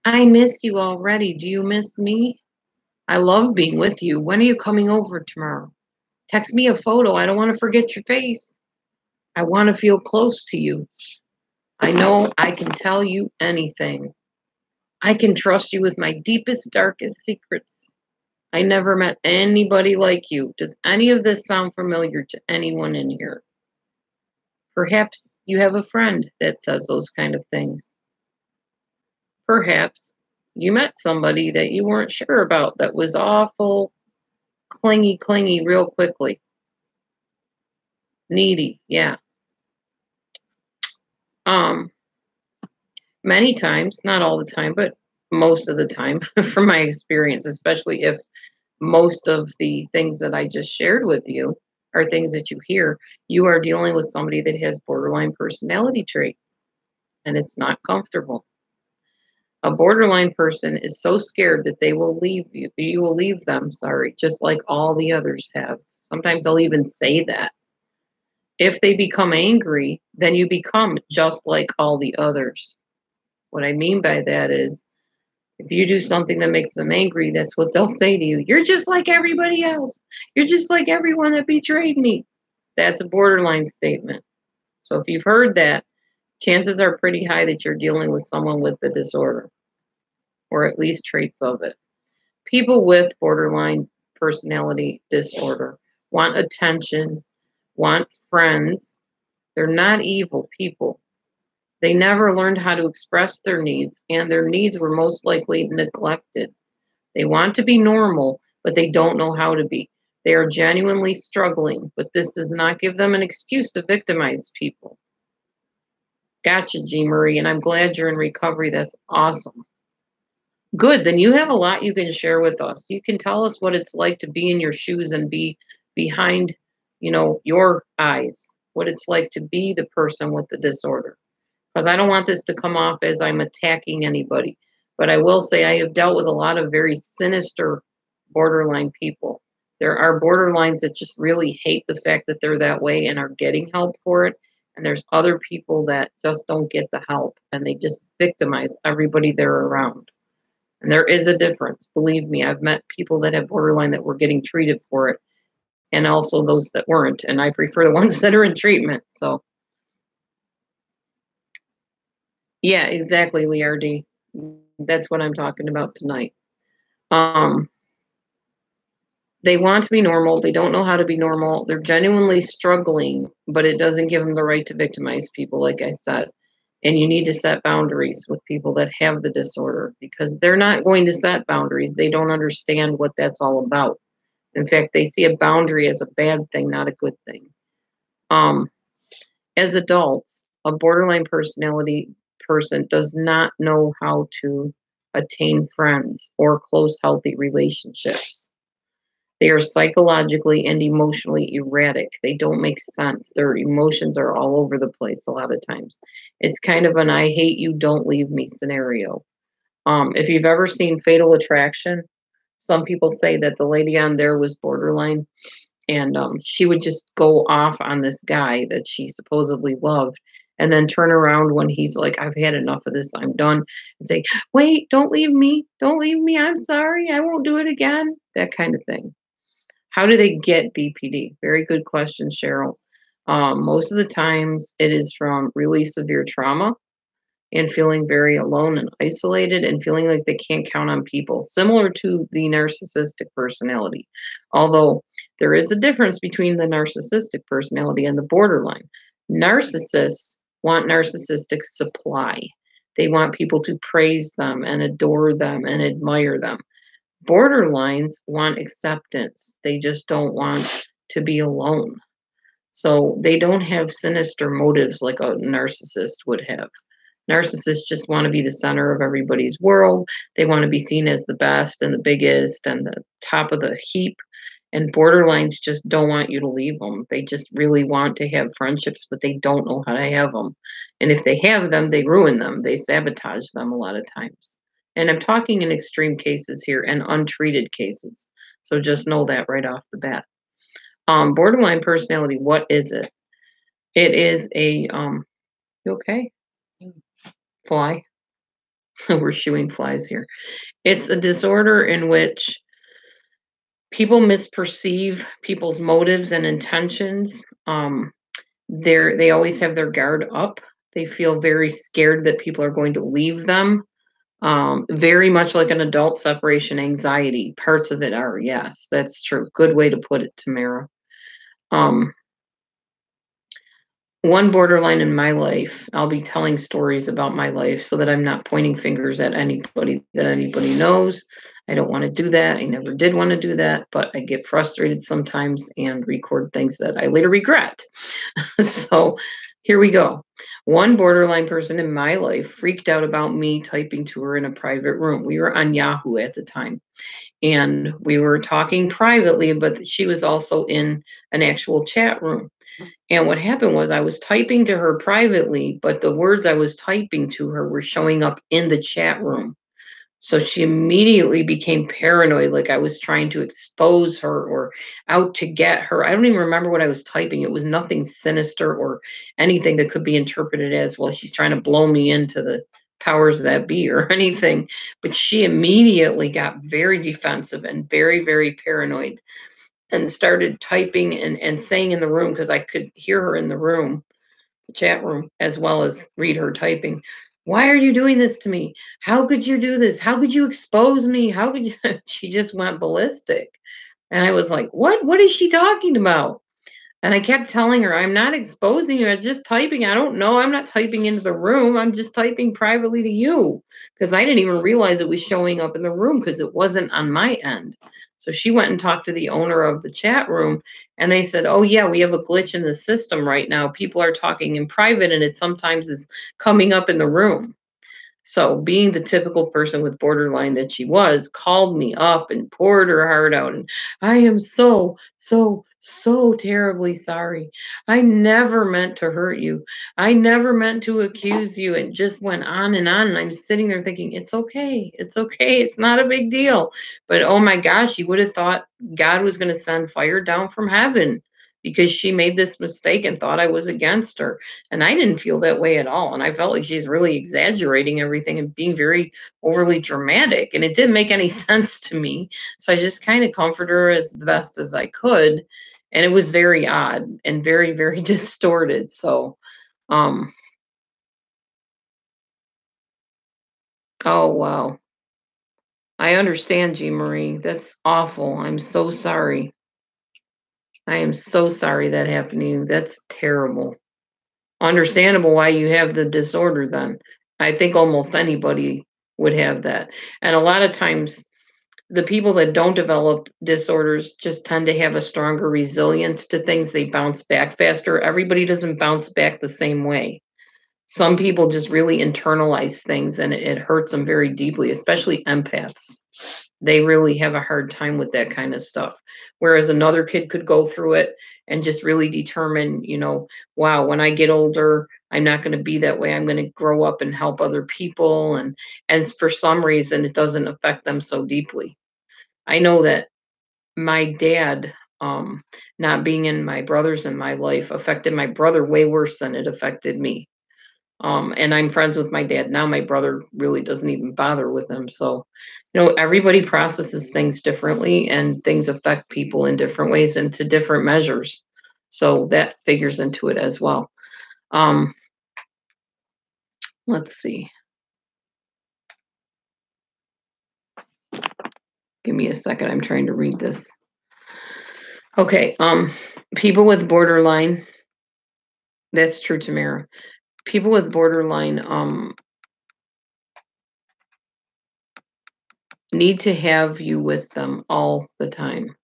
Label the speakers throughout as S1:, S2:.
S1: I miss you already. Do you miss me? I love being with you. When are you coming over tomorrow? Text me a photo. I don't want to forget your face. I want to feel close to you. I know I can tell you anything. I can trust you with my deepest, darkest secrets. I never met anybody like you. Does any of this sound familiar to anyone in here? Perhaps you have a friend that says those kind of things. Perhaps you met somebody that you weren't sure about that was awful, clingy real quickly. Needy, yeah. Um, Many times, not all the time, but most of the time, from my experience, especially if most of the things that I just shared with you are things that you hear, you are dealing with somebody that has borderline personality traits, and it's not comfortable. A borderline person is so scared that they will leave you. You will leave them, sorry, just like all the others have. Sometimes they'll even say that. If they become angry, then you become just like all the others. What I mean by that is if you do something that makes them angry, that's what they'll say to you. You're just like everybody else. You're just like everyone that betrayed me. That's a borderline statement. So if you've heard that, chances are pretty high that you're dealing with someone with the disorder or at least traits of it. People with borderline personality disorder want attention, want friends. They're not evil people. They never learned how to express their needs, and their needs were most likely neglected. They want to be normal, but they don't know how to be. They are genuinely struggling, but this does not give them an excuse to victimize people. Gotcha, G. Marie, and I'm glad you're in recovery. That's awesome. Good, then you have a lot you can share with us. You can tell us what it's like to be in your shoes and be behind, your eyes, what it's like to be the person with the disorder. Because I don't want this to come off as I'm attacking anybody. But I will say I have dealt with a lot of very sinister borderline people. There are borderlines that just really hate the fact that they're that way and are getting help for it. And there's other people that just don't get the help and they just victimize everybody they're around. And there is a difference. Believe me, I've met people that have borderline that were getting treated for it and also those that weren't. And I prefer the ones that are in treatment. So, yeah, exactly, Liardi. That's what I'm talking about tonight. Um, they want to be normal. They don't know how to be normal. They're genuinely struggling, but it doesn't give them the right to victimize people, like I said. And you need to set boundaries with people that have the disorder because they're not going to set boundaries. They don't understand what that's all about. In fact, they see a boundary as a bad thing, not a good thing. Um, as adults, a borderline personality person does not know how to attain friends or close, healthy relationships. They are psychologically and emotionally erratic. They don't make sense. Their emotions are all over the place a lot of times. It's kind of an I hate you, don't leave me scenario. If you've ever seen Fatal Attraction, some people say that the lady on there was borderline and she would just go off on this guy that she supposedly loved and then turn around when he's like, I've had enough of this, I'm done, and say, wait, don't leave me, I'm sorry, I won't do it again, that kind of thing. How do they get BPD? Very good question, Cheryl. Most of the times it is from really severe trauma and feeling very alone and isolated and feeling like they can't count on people, similar to the narcissistic personality. Although there is a difference between the narcissistic personality and the borderline. Narcissists want narcissistic supply. They want people to praise them and adore them and admire them. Borderlines want acceptance. They just don't want to be alone. So they don't have sinister motives like a narcissist would have. Narcissists just want to be the center of everybody's world. They want to be seen as the best and the biggest and the top of the heap. And borderlines just don't want you to leave them. They just really want to have friendships, but they don't know how to have them. And if they have them, they ruin them. They sabotage them a lot of times. And I'm talking in extreme cases here and untreated cases. So just know that right off the bat. Borderline personality, what is it? It is a you okay? Fly. We're shooing flies here. It's a disorder in which people misperceive people's motives and intentions. They always have their guard up. They feel very scared that people are going to leave them. Very much like an adult separation anxiety. Parts of it are, yes, that's true. Good way to put it, Tamara. Um, One borderline in my life, I'll be telling stories about my life so that I'm not pointing fingers at anybody that anybody knows. I don't want to do that. I never did want to do that, but I get frustrated sometimes and record things that I later regret. So here we go. One borderline person in my life freaked out about me typing to her in a private room. We were on Yahoo at the time, and we were talking privately, but she was also in an actual chat room. And what happened was I was typing to her privately, but the words I was typing to her were showing up in the chat room. So she immediately became paranoid, like I was trying to expose her or out to get her. I don't even remember what I was typing. It was nothing sinister or anything that could be interpreted as, well, she's trying to blow me into the powers that be or anything. But she immediately got very defensive and very, very paranoid and started typing and saying in the room, because I could hear her in the room, the chat room, as well as read her typing. Why are you doing this to me? How could you do this? How could you expose me? How could you? She just went ballistic. And I was like, what is she talking about? And I kept telling her, I'm not exposing you. I'm just typing. I don't know. I'm not typing into the room. I'm just typing privately to you. Because I didn't even realize it was showing up in the room because it wasn't on my end. So she went and talked to the owner of the chat room. And they said, oh, yeah, we have a glitch in the system right now. People are talking in private and it sometimes is coming up in the room. So, being the typical person with borderline that she was, called me up and poured her heart out. And I am so, so, so terribly sorry. I never meant to hurt you. I never meant to accuse you. And just went on and on. And I'm sitting there thinking, it's okay. It's okay. It's not a big deal. But oh my gosh, you would have thought God was going to send fire down from heaven because she made this mistake and thought I was against her. And I didn't feel that way at all. And I felt like she's really exaggerating everything and being very overly dramatic. And it didn't make any sense to me. So I just kind of comforted her as the best as I could. And it was very odd and very, very distorted. So, um, oh, wow. I understand, Jean Marie. That's awful. I'm so sorry. I am so sorry that happened to you. That's terrible. Understandable why you have the disorder then. I think almost anybody would have that. And a lot of times the people that don't develop disorders just tend to have a stronger resilience to things. They bounce back faster. Everybody doesn't bounce back the same way. Some people just really internalize things and it hurts them very deeply, especially empaths. They really have a hard time with that kind of stuff. Whereas another kid could go through it and just really determine, wow, when I get older, I'm not going to be that way. I'm going to grow up and help other people. And for some reason, it doesn't affect them so deeply. I know that my dad, not being in my brothers in my life, affected my brother way worse than it affected me. And I'm friends with my dad now. My brother really doesn't even bother with him. So, everybody processes things differently and things affect people in different ways and to different measures. So that figures into it as well. Um, let's see. Give me a second. I'm trying to read this. Okay. People with borderline. That's true, Tamara. People with borderline need to have you with them all the time.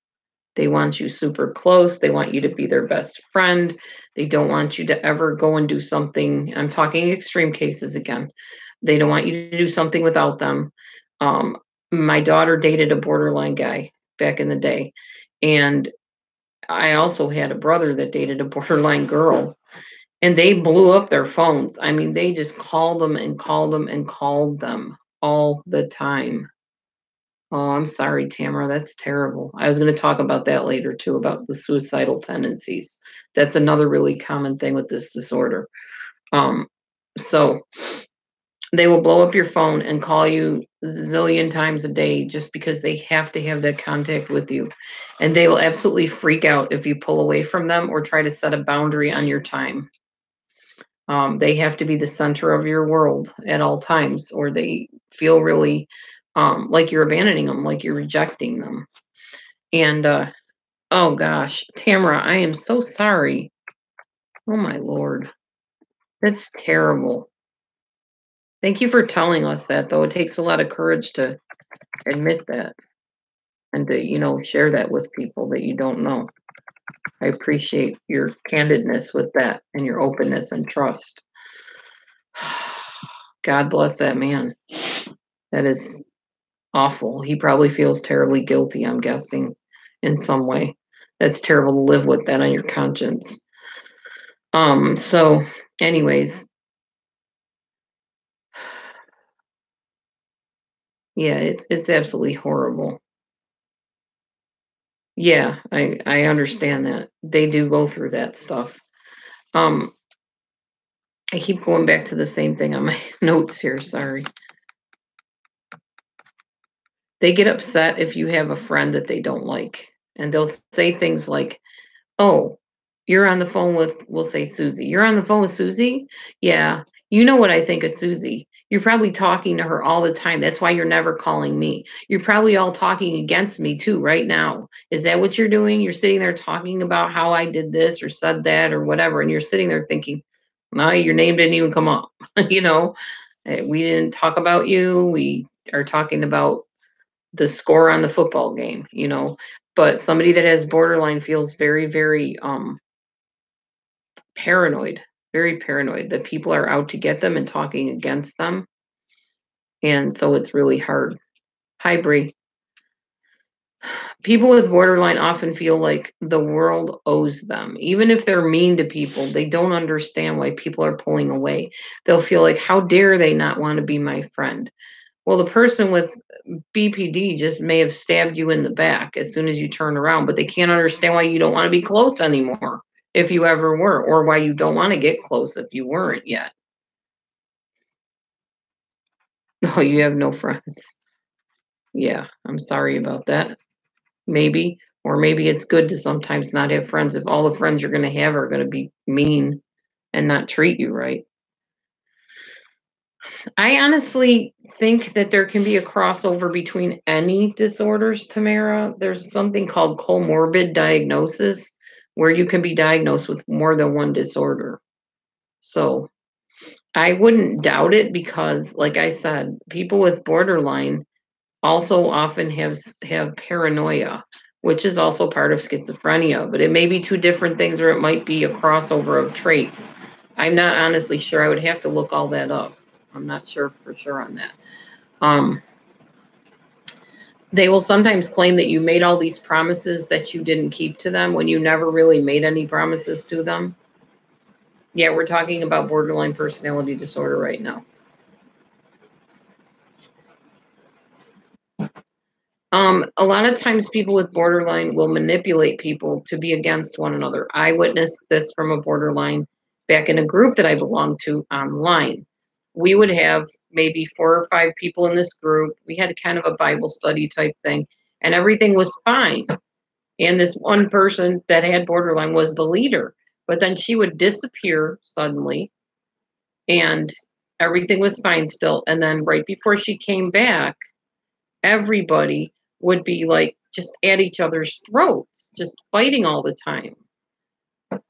S1: They want you super close. They want you to be their best friend. They don't want you to ever go and do something. I'm talking extreme cases again. They don't want you to do something without them. Um, my daughter dated a borderline guy back in the day. And I also had a brother that dated a borderline girl. And they blew up their phones. I mean, they just called them and called them and called them all the time. Oh, I'm sorry, Tamara. That's terrible. I was going to talk about that later too, about the suicidal tendencies. That's another really common thing with this disorder. Um, so They will blow up your phone and call you zillion times a day just because they have to have that contact with you. And they will absolutely freak out if you pull away from them or try to set a boundary on your time. They have to be the center of your world at all times, or they feel really like you're abandoning them, like you're rejecting them. And oh gosh, Tamara, I am so sorry. Oh my Lord. That's terrible. Thank you for telling us that, though. It takes a lot of courage to admit that and to, share that with people that you don't know. I appreciate your candidness with that and your openness and trust. God bless that man. That is awful. He probably feels terribly guilty, I'm guessing, in some way. That's terrible to live with that on your conscience. So anyways, yeah, it's absolutely horrible. Yeah, I understand that. They do go through that stuff. Um, I keep going back to the same thing on my notes here, sorry. They get upset if you have a friend that they don't like, and they'll say things like, "Oh, you're on the phone with," we'll say, "Susie. You're on the phone with Susie? Yeah. You know what I think of Susie. You're probably talking to her all the time. That's why you're never calling me. You're probably all talking against me too right now. Is that what you're doing? You're sitting there talking about how I did this or said that or whatever, and you're sitting there thinking, no, your name didn't even come up. We didn't talk about you. We are talking about the score on the football game. But somebody that has borderline feels very, very paranoid, very paranoid that people are out to get them and talking against them. And so it's really hard. Hi, Bree. People with borderline often feel like the world owes them. Even if they're mean to people, they don't understand why people are pulling away. They'll feel like, how dare they not want to be my friend? Well, the person with BPD just may have stabbed you in the back as soon as you turn around, but they can't understand why you don't want to be close anymore if you ever were, or why you don't want to get close if you weren't yet. No, you have no friends. Yeah, I'm sorry about that. Maybe, or maybe it's good to sometimes not have friends if all the friends you're going to have are going to be mean and not treat you right. I honestly think that there can be a crossover between any disorders, Tamara. There's something called comorbid diagnosis where you can be diagnosed with more than one disorder. So I wouldn't doubt it because, like I said, people with borderline also often have paranoia, which is also part of schizophrenia, but it may be two different things or it might be a crossover of traits. I'm not honestly sure. I would have to look all that up. I'm not sure for sure on that. Um, they will sometimes claim that you made all these promises that you didn't keep to them when you never really made any promises to them. Yeah, we're talking about borderline personality disorder right now. A lot of times people with borderline will manipulate people to be against one another. I witnessed this from a borderline back in a group that I belonged to online. We would have maybe 4 or 5 people in this group. We had kind of a Bible study type thing, and everything was fine. And this one person that had borderline was the leader, but then she would disappear suddenly, and everything was fine still. And then right before she came back, everybody would be like just at each other's throats, just fighting all the time.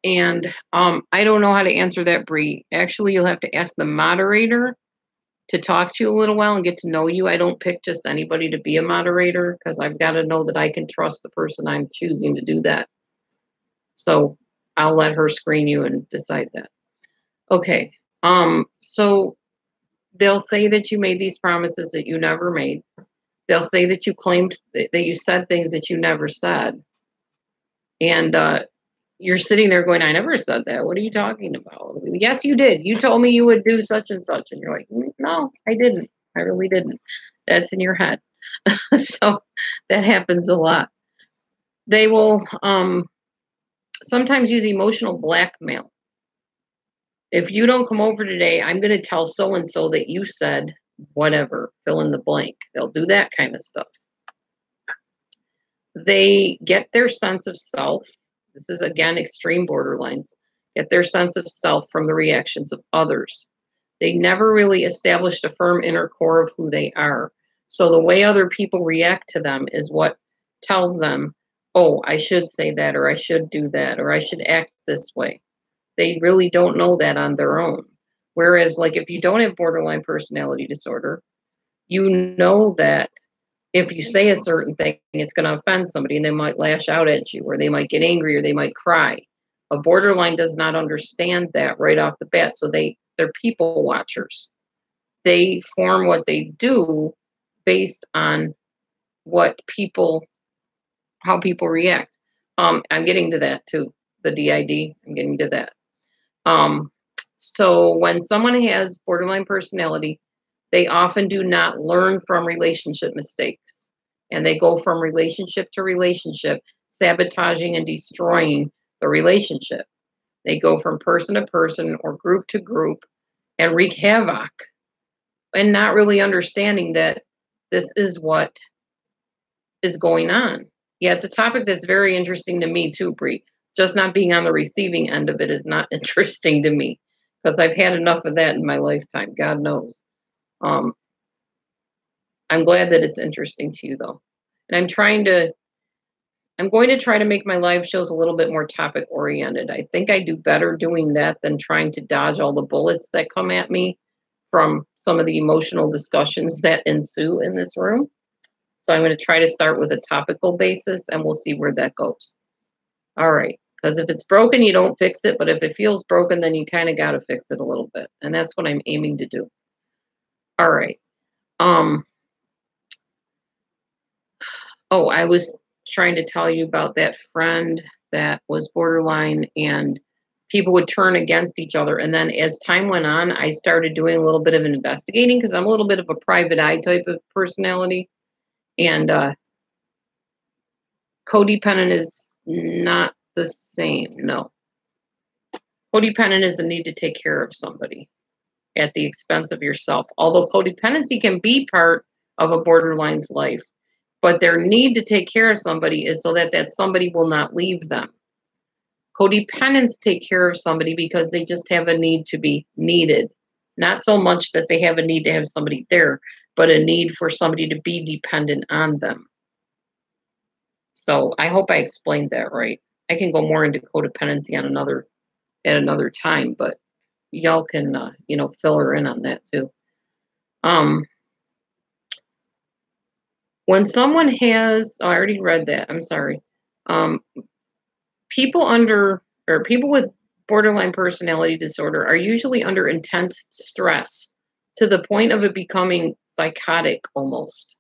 S1: And I don't know how to answer that, Bree. Actually, you'll have to ask the moderator to talk to you a little while and get to know you. I don't pick just anybody to be a moderator because I've got to know that I can trust the person I'm choosing to do that. So I'll let her screen you and decide that. Okay. So they'll say that you made these promises that you never made. They'll say that you claimed that you said things that you never said. And you're sitting there going, I never said that. What are you talking about? Yes, you did. You told me you would do such and such. And you're like, no, I didn't. I really didn't. That's in your head. So that happens a lot. They will sometimes use emotional blackmail. If you don't come over today, I'm going to tell so and so that you said whatever, fill in the blank. They'll do that kind of stuff. They get their sense of self. This is, again, extreme borderlines. Get their sense of self from the reactions of others. They never really established a firm inner core of who they are. So the way other people react to them is what tells them, oh, I should say that, or I should do that, or I should act this way. They really don't know that on their own. Whereas, like, if you don't have borderline personality disorder, you know that if you say a certain thing, it's going to offend somebody and they might lash out at you, or they might get angry, or they might cry. A borderline does not understand that right off the bat. So they're people watchers. They form what they do based on how people react. I'm getting to that too. The DID, I'm getting to that. So when someone has borderline personality, they often do not learn from relationship mistakes, and they go from relationship to relationship, sabotaging and destroying the relationship. They go from person to person or group to group and wreak havoc, and not really understanding that this is what is going on. Yeah, it's a topic that's very interesting to me too, Bree. Just not being on the receiving end of it is not interesting to me, because I've had enough of that in my lifetime. God knows. I'm glad that it's interesting to you, though. And I'm going to try to make my live shows a little bit more topic oriented. I think I do better doing that than trying to dodge all the bullets that come at me from some of the emotional discussions that ensue in this room. So I'm going to try to start with a topical basis, and we'll see where that goes. All right. Because if it's broken, you don't fix it. But if it feels broken, then you kind of got to fix it a little bit. And that's what I'm aiming to do. All right. Oh, I was trying to tell you about that friend that was borderline, and people would turn against each other. And then as time went on, I started doing a little bit of investigating, because I'm a little bit of a private eye type of personality. And codependent is not the same. No. Codependent is the need to take care of somebody at the expense of yourself. Although codependency can be part of a borderline's life, but their need to take care of somebody is so that that somebody will not leave them. Codependents take care of somebody because they just have a need to be needed. Not so much that they have a need to have somebody there, but a need for somebody to be dependent on them. So I hope I explained that right. I can go more into codependency at another time, but y'all can fill her in on that too. When someone has, I already read that. I'm sorry. People with borderline personality disorder are usually under intense stress to the point of it becoming psychotic almost,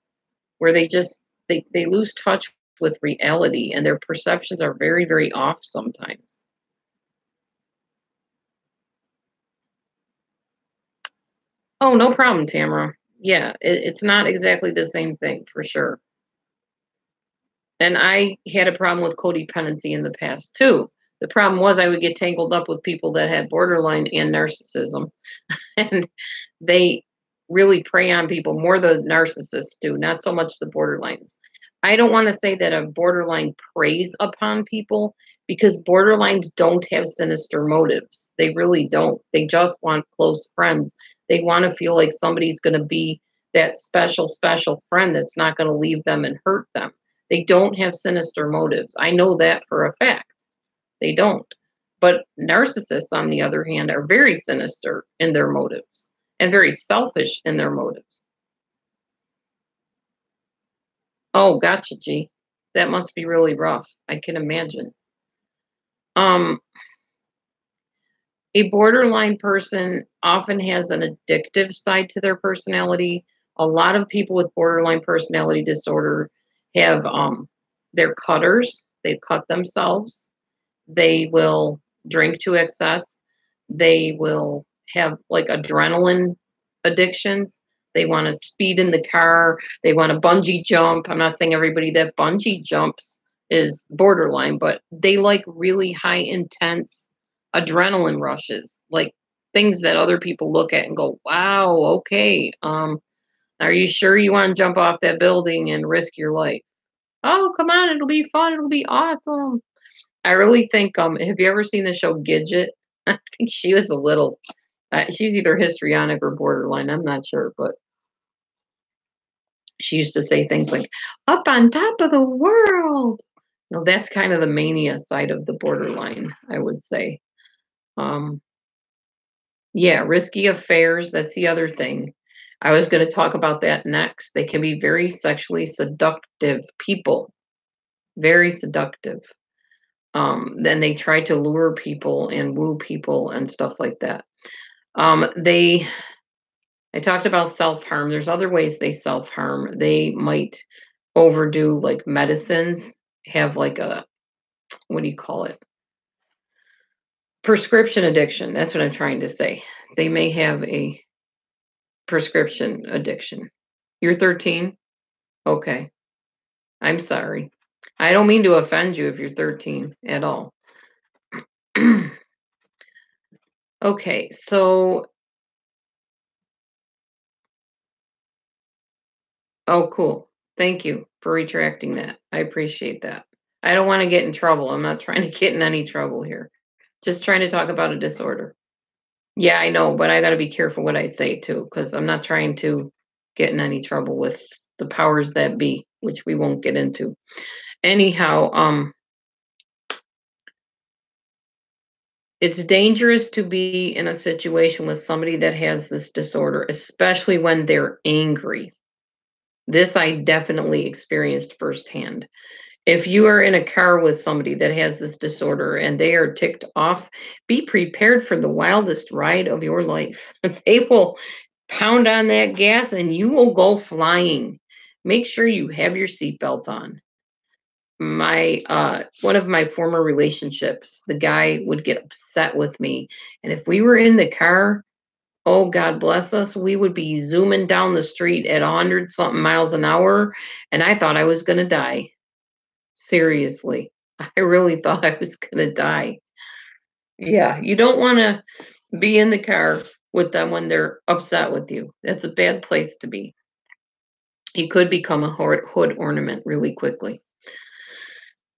S1: where they lose touch with reality, and their perceptions are very, very off sometimes. Oh, no problem, Tamara. Yeah, it's not exactly the same thing, for sure. And I had a problem with codependency in the past too. The problem was I would get tangled up with people that had borderline and narcissism. And they really prey on people, more the narcissists do, not so much the borderlines. I don't want to say that a borderline preys upon people, because borderlines don't have sinister motives. They really don't. They just want close friends. They want to feel like somebody's going to be that special, special friend that's not going to leave them and hurt them. They don't have sinister motives. I know that for a fact. They don't. But narcissists, on the other hand, are very sinister in their motives and very selfish in their motives. Oh, gotcha, G. That must be really rough. I can imagine. A borderline person often has an addictive side to their personality. A lot of people with borderline personality disorder have they're cutters. They cut themselves. They will drink to excess. They will have like adrenaline addictions. They want to speed in the car. They want to bungee jump. I'm not saying everybody that bungee jumps is borderline, but they like really high intense adrenaline rushes. Like things that other people look at and go, "Wow, okay. Are you sure you want to jump off that building and risk your life?" "Oh, come on, it'll be fun. It'll be awesome." I really think, have you ever seen the show Gidget? I think she was a little, she's either histrionic or borderline. I'm not sure, but she used to say things like, "Up on top of the world." That's kind of the mania side of the borderline, I would say. Um, yeah, risky affairs. That's the other thing. I was going to talk about that next. They can be very sexually seductive people, very seductive. Then they try to lure people and woo people and stuff like that. They I talked about self-harm. There's other ways they self-harm. They might overdo like medicines, have like a, what do you call it? Prescription addiction. That's what I'm trying to say. They may have a prescription addiction. You're 13? Okay. I'm sorry. I don't mean to offend you if you're 13 at all. Okay, so oh, cool. Thank you for retracting that. I appreciate that. I don't want to get in trouble. I'm not trying to get in any trouble here. Just trying to talk about a disorder. Yeah, I know, but I got to be careful what I say too, because I'm not trying to get in any trouble with the powers that be, which we won't get into. Anyhow, it's dangerous to be in a situation with somebody that has this disorder, especially when they're angry. This I definitely experienced firsthand. If you are in a car with somebody that has this disorder and they are ticked off, be prepared for the wildest ride of your life. They will pound on that gas and you will go flying. Make sure you have your seatbelt on. My one of my former relationships, the guy would get upset with me. And if we were in the car, oh God bless us, we would be zooming down the street at 100 something miles an hour. And I thought I was gonna die. Seriously. I really thought I was gonna die. Yeah, you don't wanna be in the car with them when they're upset with you. That's a bad place to be. You could become a hood ornament really quickly.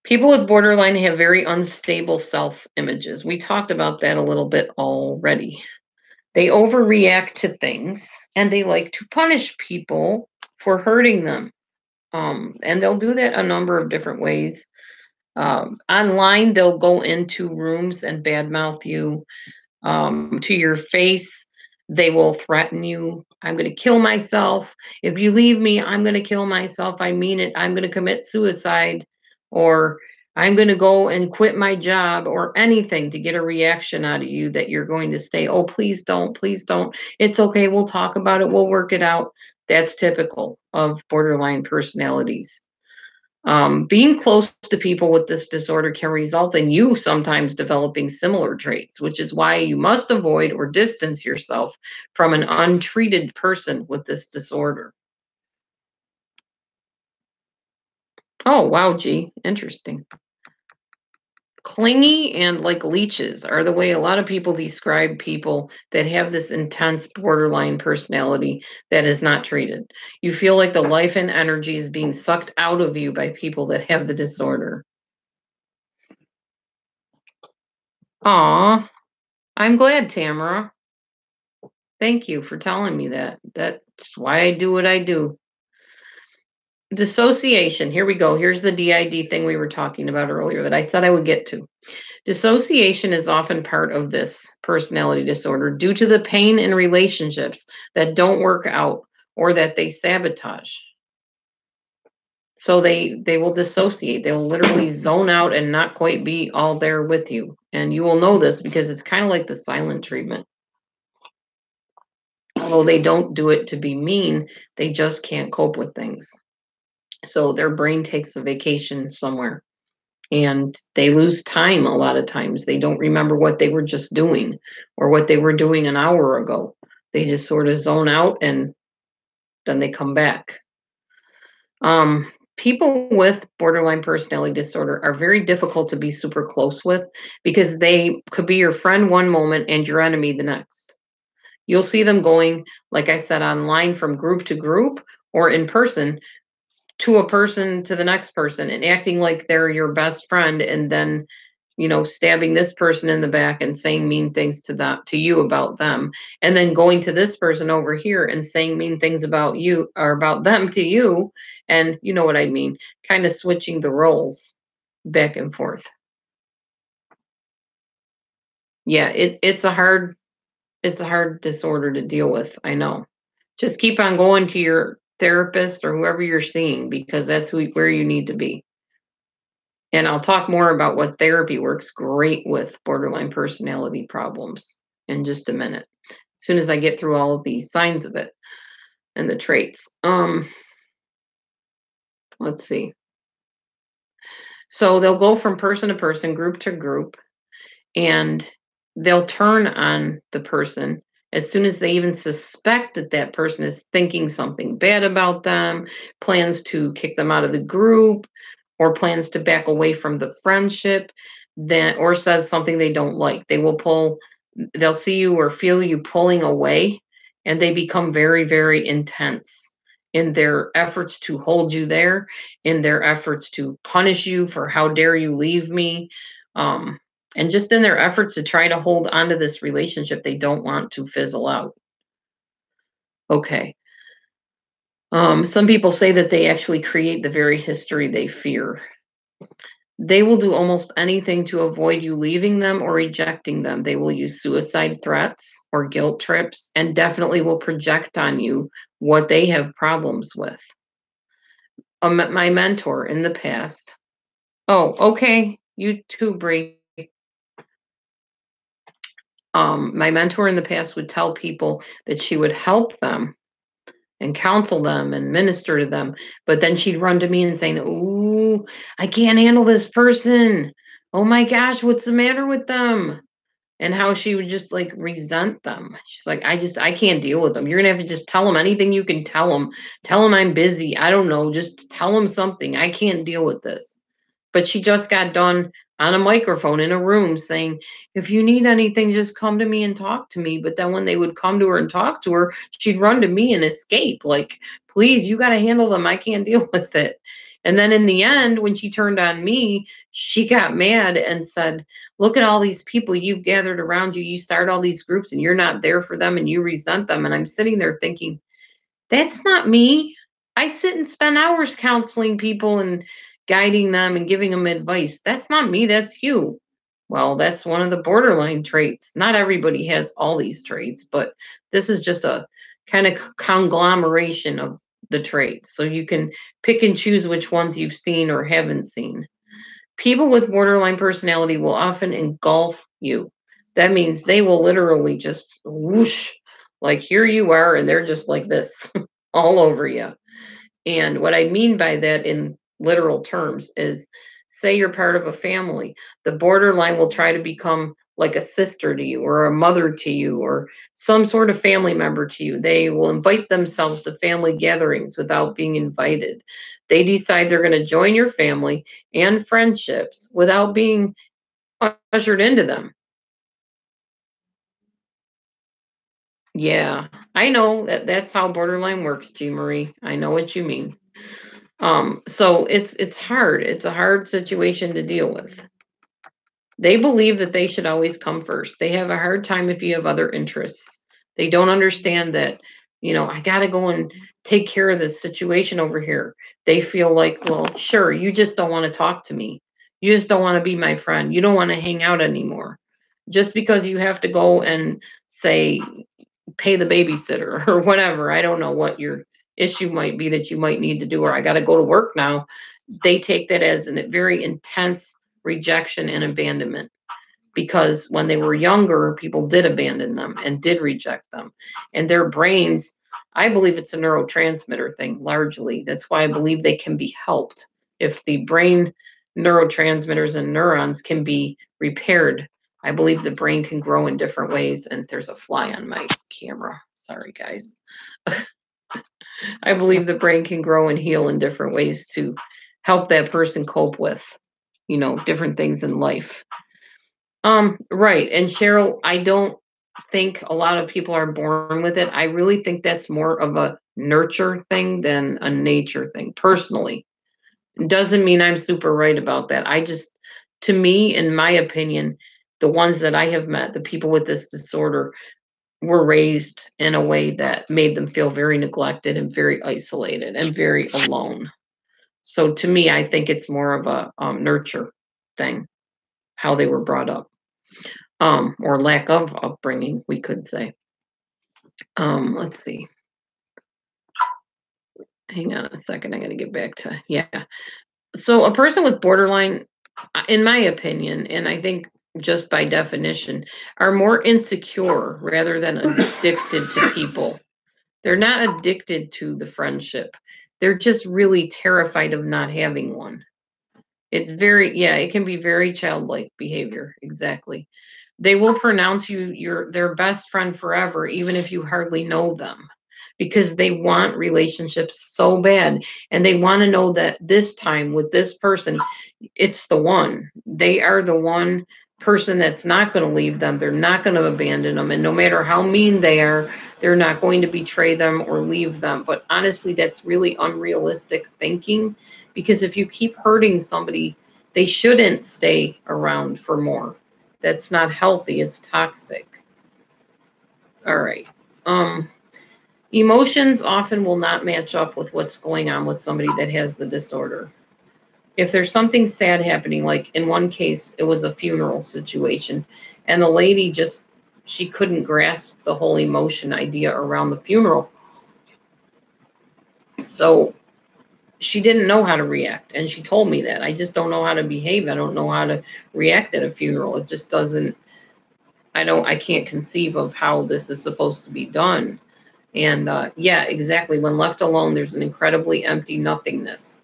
S1: People with borderline have very unstable self images. We talked about that a little bit already. They overreact to things and they like to punish people for hurting them. And they'll do that a number of different ways. Online, they'll go into rooms and badmouth you to your face. They will threaten you. I'm going to kill myself. If you leave me, I'm going to kill myself. I mean it. I'm going to commit suicide, or I'm going to go and quit my job, or anything to get a reaction out of you that you're going to stay. Oh, please don't. Please don't. It's okay. We'll talk about it. We'll work it out. That's typical of borderline personalities. Being close to people with this disorder can result in you sometimes developing similar traits, which is why you must avoid or distance yourself from an untreated person with this disorder. Oh, wow, gee, interesting. Clingy and like leeches are the way a lot of people describe people that have this intense borderline personality that is not treated. You feel like the life and energy is being sucked out of you by people that have the disorder. Aw, I'm glad, Tamara. Thank you for telling me that. That's why I do what I do. Dissociation. Here we go. Here's the DID thing we were talking about earlier that I said I would get to. Dissociation is often part of this personality disorder due to the pain in relationships that don't work out or that they sabotage. So they will dissociate. They will literally zone out and not quite be all there with you. And you will know this because it's kind of like the silent treatment. Although they don't do it to be mean, they just can't cope with things. So their brain takes a vacation somewhere and they lose time a lot of times. They don't remember what they were just doing or what they were doing an hour ago. They just sort of zone out and then they come back. Um, People with borderline personality disorder are very difficult to be super close with because they could be your friend one moment and your enemy the next. You'll see them going, like I said, online from group to group or in person to a person to the next person and acting like they're your best friend and then stabbing this person in the back and saying mean things to you about them, and then going to this person over here and saying mean things about you or about them to you, and you know what I mean, kind of switching the roles back and forth. Yeah, it's a hard disorder to deal with. I know. Just keep on going to your therapist or whoever you're seeing because that's where you need to be. And I'll talk more about what therapy works great with borderline personality problems in just a minute. As soon as I get through all of the signs of it and the traits. Let's see. So they'll go from person to person, group to group, and they'll turn on the person as soon as they even suspect that that person is thinking something bad about them, plans to kick them out of the group, or plans to back away from the friendship, then or says something they don't like. They'll see you or feel you pulling away, and they become very, very intense in their efforts to hold you there, in their efforts to punish you for how dare you leave me. Um, and just in their efforts to try to hold on to this relationship they don't want to fizzle out. Okay. Some people say that they actually create the very history they fear. They will do almost anything to avoid you leaving them or rejecting them. They will use suicide threats or guilt trips and definitely will project on you what they have problems with. My mentor in the past. Oh, okay. You too, Bree. My mentor in the past would tell people that she would help them and counsel them and minister to them. But then she'd run to me and saying, "Ooh, I can't handle this person. Oh my gosh, what's the matter with them?" And how she would just like resent them. She's like, I can't deal with them. You're gonna have to just tell them anything you can tell them. Tell them I'm busy. I don't know. Just tell them something. I can't deal with this. But she just got done on a microphone in a room saying, if you need anything, just come to me and talk to me. But then when they would come to her and talk to her, she'd run to me and escape. Like, please, you got to handle them. I can't deal with it. And then in the end, when she turned on me, she got mad and said, look at all these people you've gathered around you. You start all these groups and you're not there for them and you resent them. And I'm sitting there thinking, that's not me. I sit and spend hours counseling people and guiding them and giving them advice. That's not me, that's you. Well, that's one of the borderline traits. Not everybody has all these traits, but this is just a kind of conglomeration of the traits. So you can pick and choose which ones you've seen or haven't seen. People with borderline personality will often engulf you. That means they will literally just whoosh, like here you are, and they're just like this all over you. And what I mean by that in literal terms is say you're part of a family. The borderline will try to become like a sister to you or a mother to you or some sort of family member to you. They will invite themselves to family gatherings without being invited. They decide they're going to join your family and friendships without being ushered into them. Yeah, I know that's how borderline works, G Marie. I know what you mean. So it's hard. It's a hard situation to deal with. They believe that they should always come first. They have a hard time if you have other interests. They don't understand that, I got to go and take care of this situation over here. They feel like, well, sure, you just don't want to talk to me. You just don't want to be my friend. You don't want to hang out anymore. Just because you have to go and say, pay the babysitter or whatever. I don't know what your issue might be that you might need to do, or I got to go to work now. They take that as a very intense rejection and abandonment because when they were younger, people did abandon them and did reject them. And their brains, I believe it's a neurotransmitter thing largely. That's why I believe they can be helped. If the brain neurotransmitters and neurons can be repaired, I believe the brain can grow in different ways. And there's a fly on my camera. Sorry, guys. I believe the brain can grow and heal in different ways too. help that person cope with, different things in life. Right. And Cheryl, I don't think a lot of people are born with it. I really think that's more of a nurture thing than a nature thing, personally. Doesn't mean I'm super right about that. To me, in my opinion, the ones that I have met, the people with this disorder, were raised in a way that made them feel very neglected and very isolated and very alone. So to me, I think it's more of a nurture thing, how they were brought up, or lack of upbringing, we could say. Let's see. Hang on a second. I got to get back to, yeah. So a person with borderline, in my opinion, and I think just by definition, are more insecure rather than addicted to people. They're not addicted to the friendship. They're just really terrified of not having one. It can be very childlike behavior. Exactly. They will pronounce you their best friend forever, even if you hardly know them, because they want relationships so bad. And they want to know that this time with this person, it's the one. They are the one person that's not going to leave them. They're not going to abandon them. And no matter how mean they are, they're not going to betray them or leave them. But honestly, that's really unrealistic thinking, because if you keep hurting somebody, they shouldn't stay around for more. That's not healthy. It's toxic. All right. Emotions often will not match up with what's going on with somebody that has the disorder. If there's something sad happening, like in one case, it was a funeral situation, and the lady she couldn't grasp the whole emotion idea around the funeral. So she didn't know how to react. And she told me that. I just don't know how to behave. I don't know how to react at a funeral. It just doesn't, I can't conceive of how this is supposed to be done. And yeah, exactly. When left alone, there's an incredibly empty nothingness.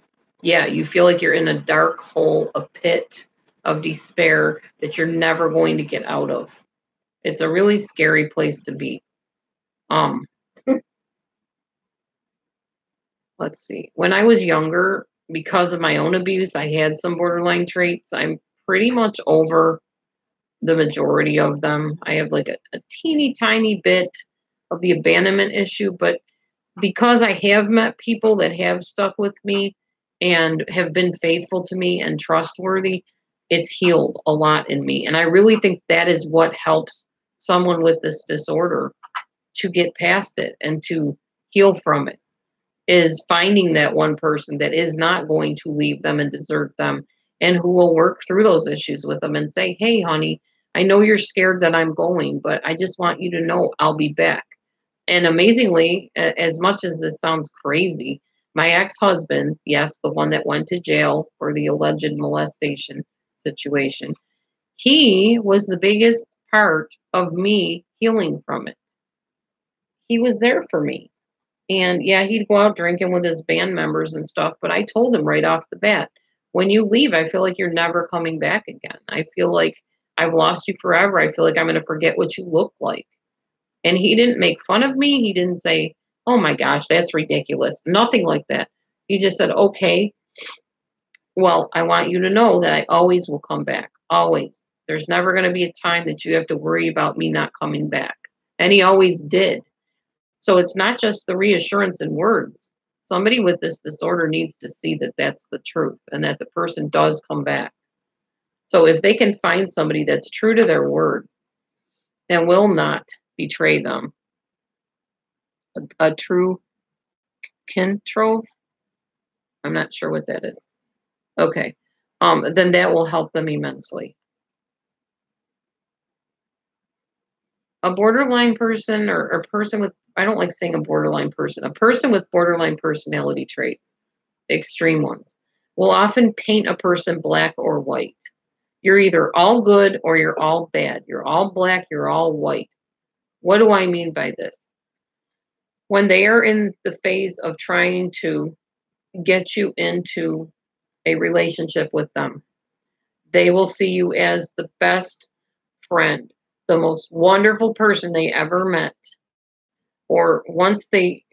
S1: Yeah, you feel like you're in a dark hole, a pit of despair that you're never going to get out of. It's a really scary place to be. Let's see. When I was younger, because of my own abuse, I had some borderline traits. I'm pretty much over the majority of them. I have like a teeny tiny bit of the abandonment issue, but because I have met people that have stuck with me and have been faithful to me and trustworthy, it's healed a lot in me. And I really think that is what helps someone with this disorder to get past it and to heal from it, is finding that one person that is not going to leave them and desert them, and who will work through those issues with them and say, hey, honey, I know you're scared that I'm going, but I just want you to know I'll be back. And amazingly, as much as this sounds crazy, my ex-husband, yes, the one that went to jail for the alleged molestation situation, he was the biggest part of me healing from it. He was there for me. And yeah, he'd go out drinking with his band members and stuff, but I told him right off the bat, when you leave, I feel like you're never coming back again. I feel like I've lost you forever. I feel like I'm going to forget what you look like. And he didn't make fun of me. He didn't say, oh my gosh, that's ridiculous. Nothing like that. He just said, okay, well, I want you to know that I always will come back. Always. There's never going to be a time that you have to worry about me not coming back. And he always did. So it's not just the reassurance in words. Somebody with this disorder needs to see that that's the truth and that the person does come back. So if they can find somebody that's true to their word and will not betray them, a true kintrove, I'm not sure what that is. Okay. Then that will help them immensely. A borderline person, or a person with, I don't like saying a borderline person, a person with borderline personality traits, extreme ones, will often paint a person black or white. You're either all good or you're all bad. You're all black, you're all white. What do I mean by this? When they are in the phase of trying to get you into a relationship with them, they will see you as the best friend, the most wonderful person they ever met. Or once they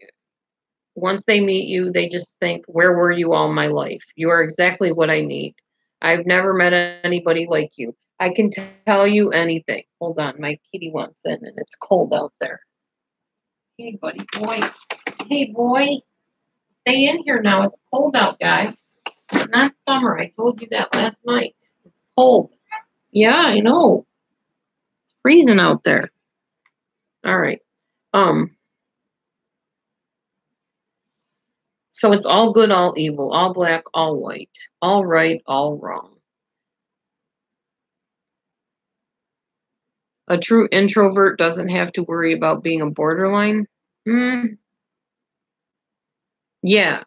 S1: Once they meet you, they just think, where were you all my life? You are exactly what I need. I've never met anybody like you. I can tell you anything. Hold on, my kitty wants in and it's cold out there. Hey, buddy boy. Hey, boy. Stay in here now. It's cold out, guy. It's not summer. I told you that last night. It's cold. Yeah, I know. It's freezing out there. All right. So it's all good, all evil, all black, all white, all right, all wrong. A true introvert doesn't have to worry about being a borderline. Mm, yeah.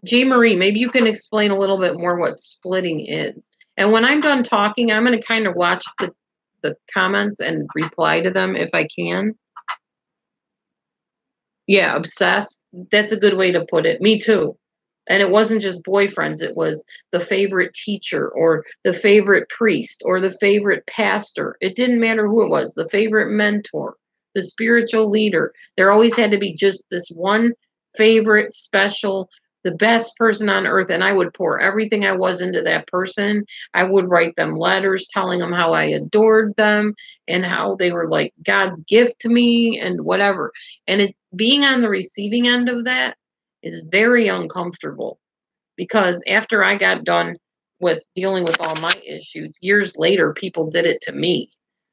S1: G. Marie, maybe you can explain a little bit more what splitting is. And when I'm done talking, I'm going to kind of watch the comments and reply to them if I can. Yeah, obsessed. That's a good way to put it. Me too. And it wasn't just boyfriends, it was the favorite teacher or the favorite priest or the favorite pastor. It didn't matter who it was, the favorite mentor, the spiritual leader. There always had to be just this one favorite, special, the best person on earth. And I would pour everything I was into that person. I would write them letters telling them how I adored them and how they were like God's gift to me and whatever. And being on the receiving end of that is very uncomfortable because after I got done with dealing with all my issues, years later, people did it to me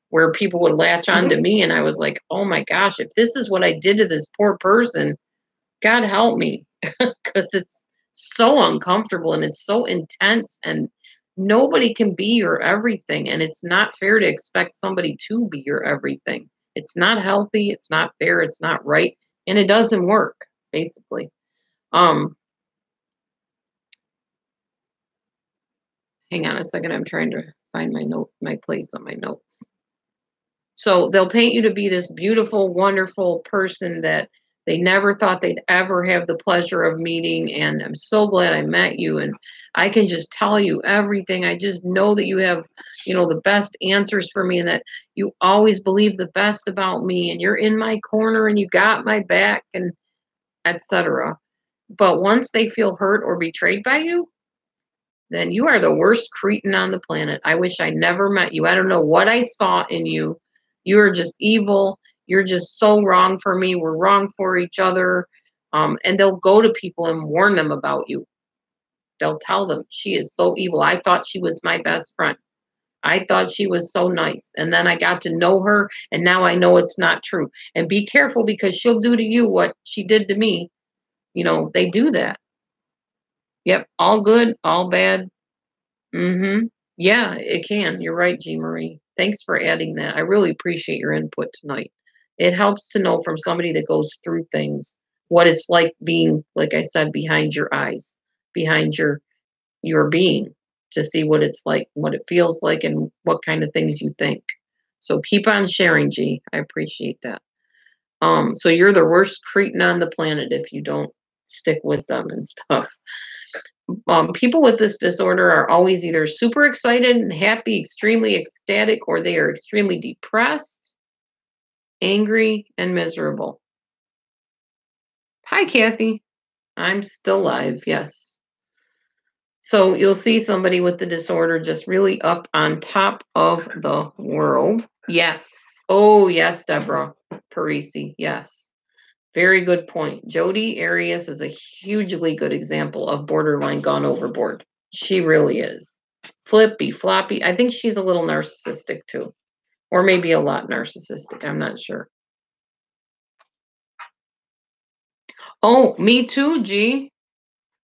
S1: where people would latch on to me. And I was like, oh my gosh, if this is what I did to this poor person, God help me, because it's so uncomfortable and it's so intense and nobody can be your everything. And it's not fair to expect somebody to be your everything. It's not healthy. It's not fair. It's not right. And it doesn't work, basically. Um, Hang on a second. I'm trying to find my place on my notes. So they'll paint you to be this beautiful, wonderful person that they never thought they'd ever have the pleasure of meeting. And I'm so glad I met you. And I can just tell you everything. I just know that you have, the best answers for me and that you always believe the best about me and you're in my corner and you got my back and etc. But once they feel hurt or betrayed by you, then you are the worst cretin on the planet. I wish I never met you. I don't know what I saw in you. You are just evil. You're just so wrong for me. We're wrong for each other. And they'll go to people and warn them about you. They'll tell them, she is so evil. I thought she was my best friend. I thought she was so nice. And then I got to know her, and now I know it's not true. And be careful because she'll do to you what she did to me. They do that. Yep, all good, all bad. Mm-hmm. Yeah, it can. You're right, Jean Marie. Thanks for adding that. I really appreciate your input tonight. It helps to know from somebody that goes through things what it's like being, like I said, behind your eyes, behind your being, to see what it's like, what it feels like, and what kind of things you think. So keep on sharing, G. I appreciate that. So you're the worst cretin on the planet if you don't stick with them and stuff. People with this disorder are always either super excited and happy, extremely ecstatic, or they are extremely depressed, angry, and miserable. Hi, Kathy. I'm still live. Yes. So you'll see somebody with the disorder just really up on top of the world. Yes. Oh, yes, Deborah Parisi. Yes. Very good point. Jodi Arias is a hugely good example of borderline gone overboard. She really is. Flippy, floppy. I think she's a little narcissistic too. Or maybe a lot narcissistic. I'm not sure. Oh, me too, G.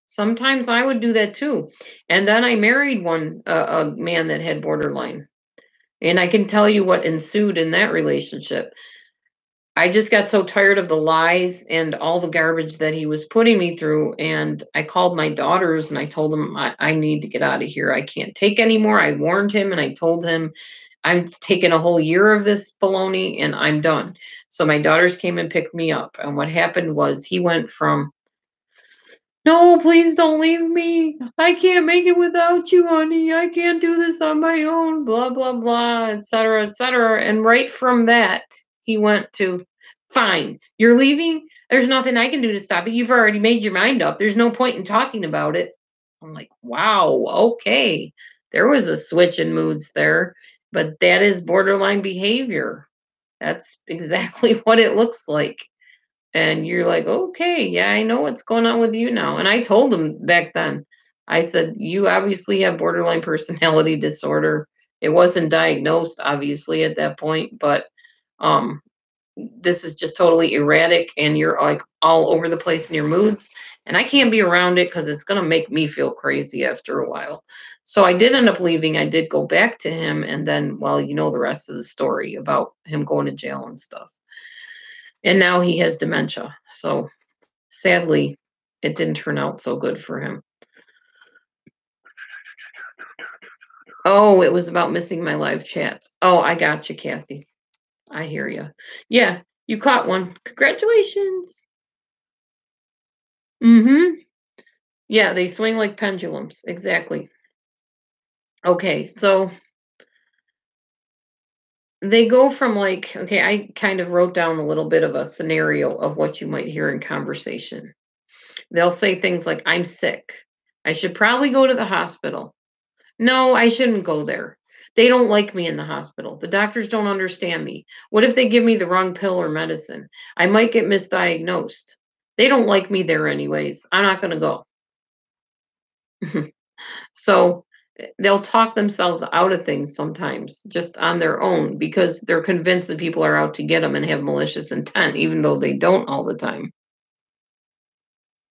S1: Sometimes I would do that too. And then I married a man that had borderline. And I can tell you what ensued in that relationship. I just got so tired of the lies and all the garbage that he was putting me through. And I called my daughters and I told them, I need to get out of here. I can't take anymore. I warned him and I told him, I'm taking a whole year of this baloney and I'm done. So my daughters came and picked me up. And what happened was he went from, no, please don't leave me. I can't make it without you, honey. I can't do this on my own, blah, blah, blah, etc., etc. And right from that, he went to, fine, you're leaving? There's nothing I can do to stop it. You've already made your mind up. There's no point in talking about it. I'm like, wow, okay. There was a switch in moods there, but that is borderline behavior. That's exactly what it looks like. And you're like, okay, yeah, I know what's going on with you now. And I told him back then, I said, you obviously have borderline personality disorder. It wasn't diagnosed, obviously, at that point, but um, this is just totally erratic and you're like all over the place in your moods. And I can't be around it because it's going to make me feel crazy after a while. So I did end up leaving. I did go back to him. And then, well, you know the rest of the story about him going to jail and stuff. And now he has dementia. So sadly, it didn't turn out so good for him. Oh, it was about missing my live chats. Oh, I got you, Kathy. I hear you. Yeah, you caught one. Congratulations. Mm-hmm. Yeah, they swing like pendulums. Exactly. Okay, so they go from like, okay, I kind of wrote down a little bit of a scenario of what you might hear in conversation. They'll say things like, I'm sick. I should probably go to the hospital. No, I shouldn't go there. They don't like me in the hospital. The doctors don't understand me. What if they give me the wrong pill or medicine? I might get misdiagnosed. They don't like me there anyways. I'm not going to go. So they'll talk themselves out of things sometimes just on their own because they're convinced that people are out to get them and have malicious intent, even though they don't all the time.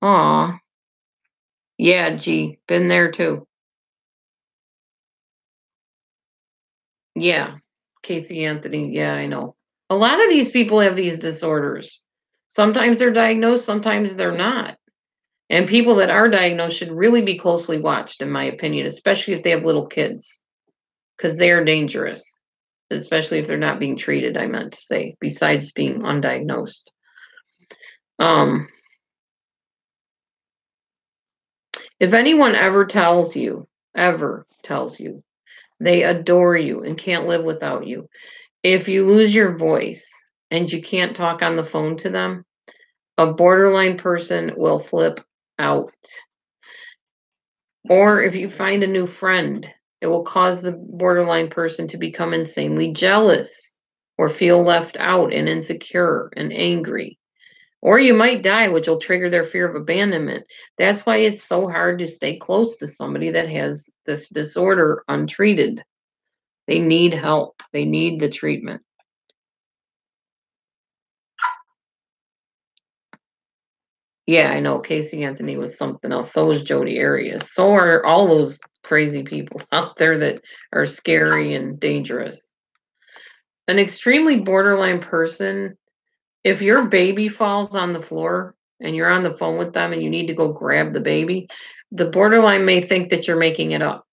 S1: Aw, yeah, gee, been there too. Yeah, Casey Anthony. Yeah, I know. A lot of these people have these disorders. Sometimes they're diagnosed, sometimes they're not. And people that are diagnosed should really be closely watched, in my opinion, especially if they have little kids, because they are dangerous, especially if they're not being treated, I meant to say, besides being undiagnosed. Um, if anyone ever tells you, they adore you and can't live without you, if you lose your voice and you can't talk on the phone to them, a borderline person will flip out. Or if you find a new friend, it will cause the borderline person to become insanely jealous or feel left out and insecure and angry. Or you might die, which will trigger their fear of abandonment. That's why it's so hard to stay close to somebody that has this disorder untreated. They need help, they need the treatment. Yeah, I know Casey Anthony was something else. So was Jodi Arias. So are all those crazy people out there that are scary and dangerous. An extremely borderline person, if your baby falls on the floor and you're on the phone with them and you need to go grab the baby, the borderline may think that you're making it up.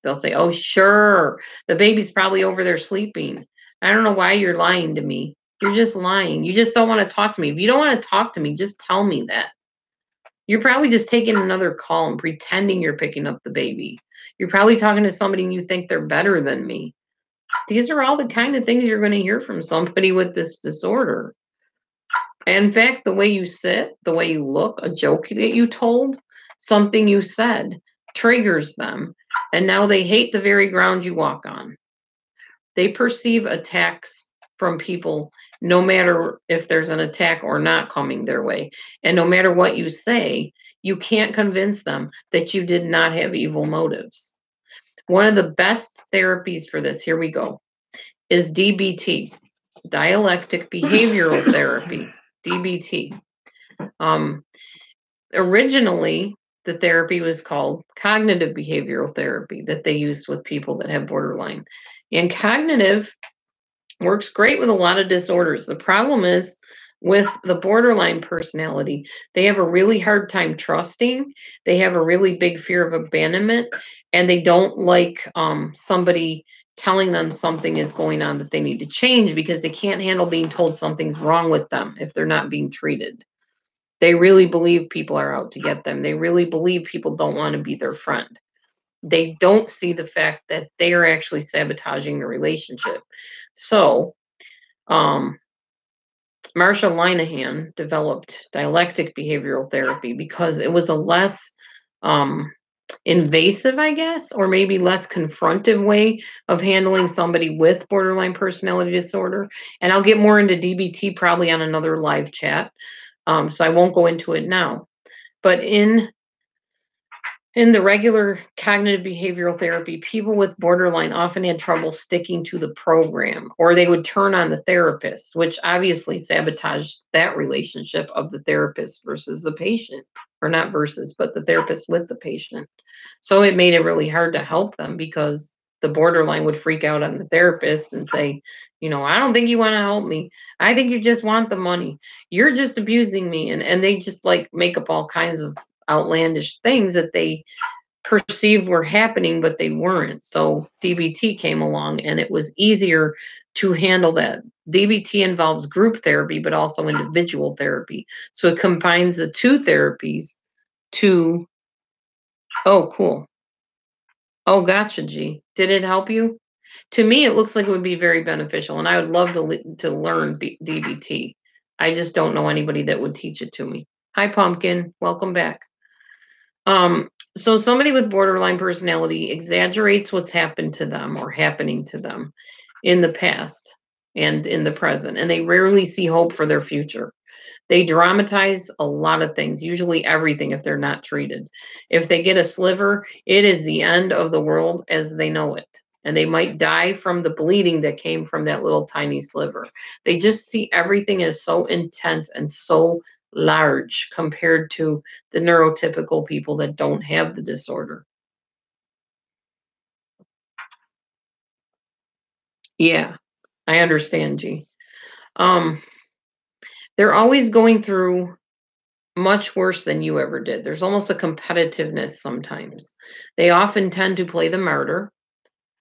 S1: They'll say, oh, sure, the baby's probably over there sleeping. I don't know why you're lying to me. You're just lying. You just don't want to talk to me. If you don't want to talk to me, just tell me that. You're probably just taking another call and pretending you're picking up the baby. You're probably talking to somebody and you think they're better than me. These are all the kind of things you're going to hear from somebody with this disorder. In fact, the way you sit, the way you look, a joke that you told, something you said triggers them. And now they hate the very ground you walk on. They perceive attacks from people no matter if there's an attack or not coming their way. And no matter what you say, you can't convince them that you did not have evil motives. One of the best therapies for this, here we go, is DBT, dialectic behavioral therapy, DBT. Originally, the therapy was called cognitive behavioral therapy that they used with people that have borderline. And cognitive works great with a lot of disorders. The problem is with the borderline personality, they have a really hard time trusting. They have a really big fear of abandonment, and they don't like somebody telling them something is going on that they need to change because they can't handle being told something's wrong with them if they're not being treated. They really believe people are out to get them. They really believe people don't want to be their friend. They don't see the fact that they are actually sabotaging the relationship. So, um, Marsha Linehan developed dialectic behavioral therapy because it was a less invasive, I guess, or maybe less confrontive way of handling somebody with borderline personality disorder. And I'll get more into DBT probably on another live chat. So I won't go into it now. But in the regular cognitive behavioral therapy, people with borderline often had trouble sticking to the program, or they would turn on the therapist, which obviously sabotaged that relationship of the therapist versus the patient, or not versus, but the therapist with the patient. So it made it really hard to help them because the borderline would freak out on the therapist and say, I don't think you want to help me. I think you just want the money. You're just abusing me. And they just like make up all kinds of outlandish things that they perceived were happening, but they weren't. So DBT came along and it was easier to handle that. DBT involves group therapy, but also individual therapy. So it combines the two therapies to, oh, cool. Oh, gotcha, G. Did it help you? To me, it looks like it would be very beneficial, and I would love to learn DBT. I just don't know anybody that would teach it to me. Hi, Pumpkin. Welcome back. So somebody with borderline personality exaggerates what's happened to them or happening to them in the past and in the present, and they rarely see hope for their future. They dramatize a lot of things, usually everything if they're not treated. If they get a sliver, it is the end of the world as they know it. And they might die from the bleeding that came from that little tiny sliver. They just see everything as so intense and so large compared to the neurotypical people that don't have the disorder. Yeah, I understand, G. Um, they're always going through much worse than you ever did. There's almost a competitiveness sometimes. They often tend to play the martyr.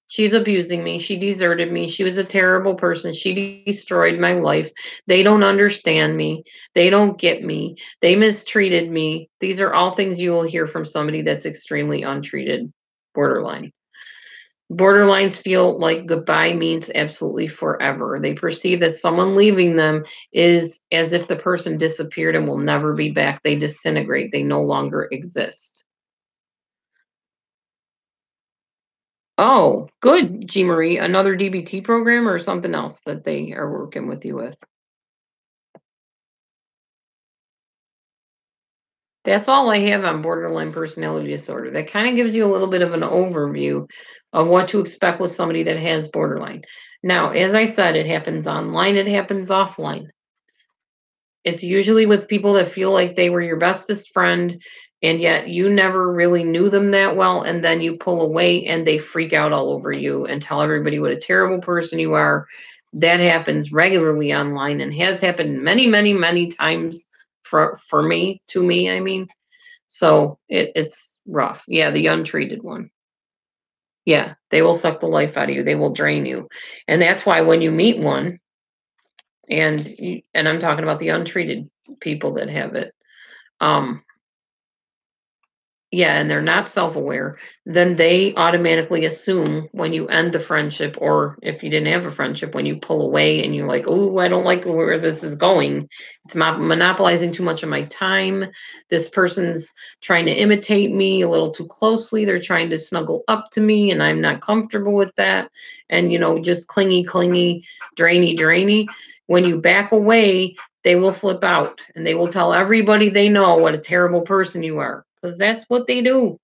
S1: She's abusing me. She deserted me. She was a terrible person. She destroyed my life. They don't understand me. They don't get me. They mistreated me. These are all things you will hear from somebody that's extremely untreated borderline. Borderlines feel like goodbye means absolutely forever. They perceive that someone leaving them is as if the person disappeared and will never be back. They disintegrate. They no longer exist. Oh, good, G. Marie. Another DBT program or something else that they are working with you with? That's all I have on borderline personality disorder. That kind of gives you a little bit of an overview of what to expect with somebody that has borderline. Now, as I said, it happens online, it happens offline. It's usually with people that feel like they were your bestest friend, and yet you never really knew them that well, and then you pull away and they freak out all over you and tell everybody what a terrible person you are. That happens regularly online and has happened many, many, many times for me, to me, I mean. So it's rough. Yeah, the untreated one. Yeah, they will suck the life out of you. They will drain you. And that's why when you meet one, and I'm talking about the untreated people that have it, um, yeah, and they're not self-aware, then they automatically assume when you end the friendship, or if you didn't have a friendship, when you pull away and you're like, oh, I don't like where this is going. It's monopolizing too much of my time. This person's trying to imitate me a little too closely. They're trying to snuggle up to me, and I'm not comfortable with that. And, just clingy, drainy. When you back away, they will flip out and they will tell everybody they know what a terrible person you are, because that's what they do.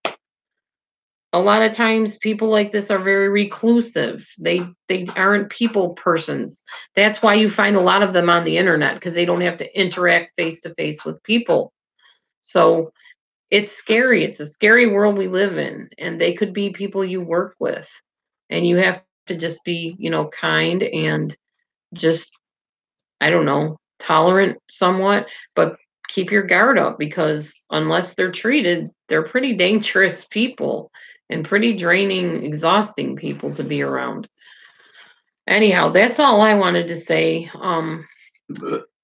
S1: A lot of times people like this are very reclusive. They aren't people persons. That's why you find a lot of them on the internet, because they don't have to interact face to face with people. So it's scary. It's a scary world we live in, and they could be people you work with, and you have to just be, kind and just, I don't know, tolerant somewhat, but keep your guard up, because unless they're treated, they're pretty dangerous people and pretty draining, exhausting people to be around. Anyhow, that's all I wanted to say.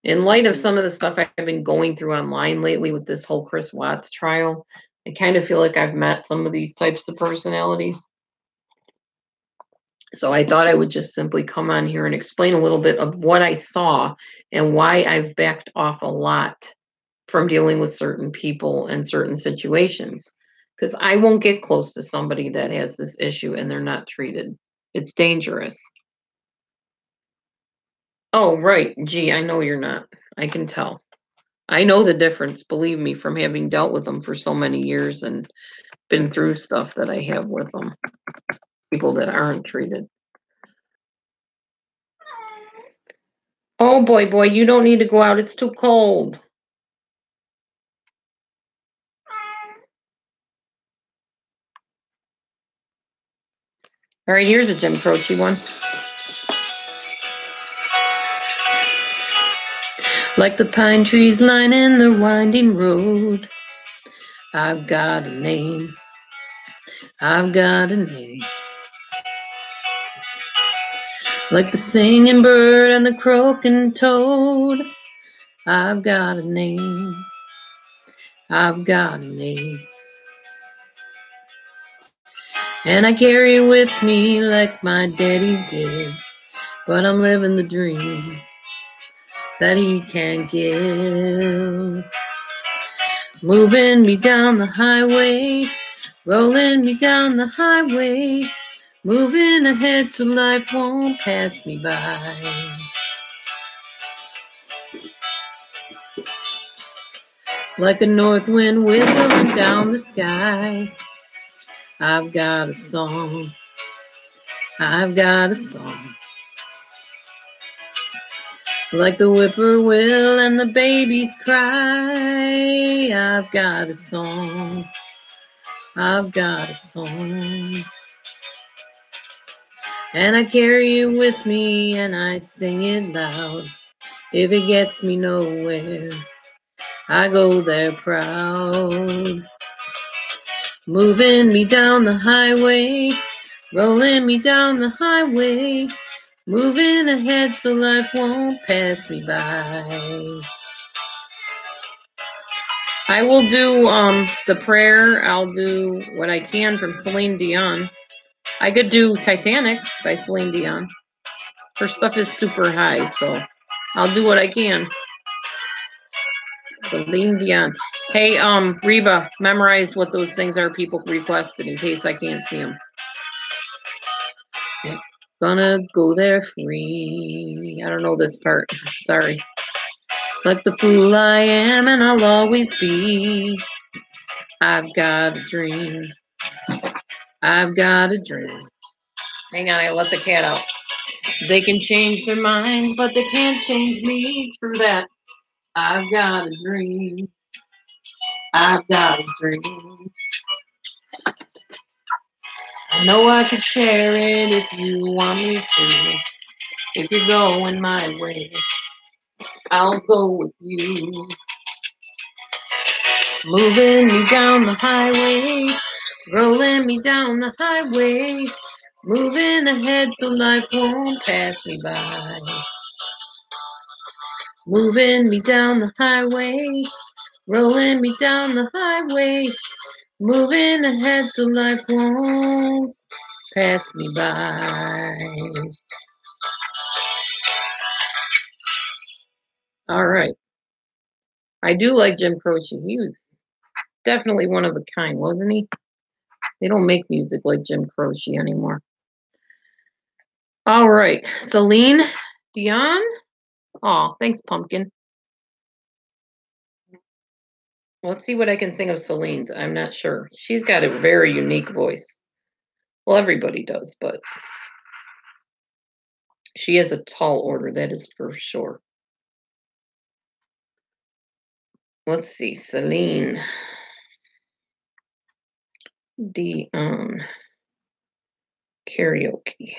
S1: In light of some of the stuff I've been going through online lately with this whole Chris Watts trial, I kind of feel like I've met some of these types of personalities. So I thought I would just simply come on here and explain a little bit of what I saw and why I've backed off a lot from dealing with certain people and certain situations. Because I won't get close to somebody that has this issue and they're not treated. It's dangerous. Oh, right. Gee, I know you're not. I can tell. I know the difference, believe me, from having dealt with them for so many years and been through stuff that I have with them. People that aren't treated. Oh, boy, you don't need to go out. It's too cold. All right, here's a Jim Croce one. Like the pine trees lining the winding road, I've got a name. I've got a name. Like the singing bird and the croaking toad, I've got a name. I've got a name. And I carry it with me like my daddy did, but I'm living the dream that he can't give. Moving me down the highway, rolling me down the highway, moving ahead so life won't pass me by. Like a north wind whistling down the sky, I've got a song. I've got a song. Like the whippoorwill and the babies cry, I've got a song. I've got a song. And I carry it with me and I sing it loud. If it gets me nowhere, I go there proud. Moving me down the highway, rolling me down the highway, moving ahead so life won't pass me by. I will do the prayer. I'll do what I can from Celine Dion. I could do Titanic by Celine Dion. Her stuff is super high, so I'll do what I can. Celine Dion. Hey, Reba, memorize what those things are people requested in case I can't see them. Gonna go there free. I don't know this part. Sorry. Like the fool I am and I'll always be. I've got a dream. I've got a dream. Hang on, I let the cat out. They can change their minds, but they can't change me. True that. I've got a dream. I've got a dream. I know I could share it if you want me to. If you're going my way, I'll go with you. Moving me down the highway, rolling me down the highway, moving ahead so life won't pass me by. Moving me down the highway, rolling me down the highway, moving ahead so life won't pass me by. All right. I do like Jim Croce. He was definitely one of a kind, wasn't he? They don't make music like Jim Croce anymore. All right. Celine Dion. Oh, thanks, Pumpkin. Let's see what I can sing of Celine's. I'm not sure. She's got a very unique voice. Well, everybody does, but she has a tall order, that is for sure. Let's see, Celine Dion karaoke.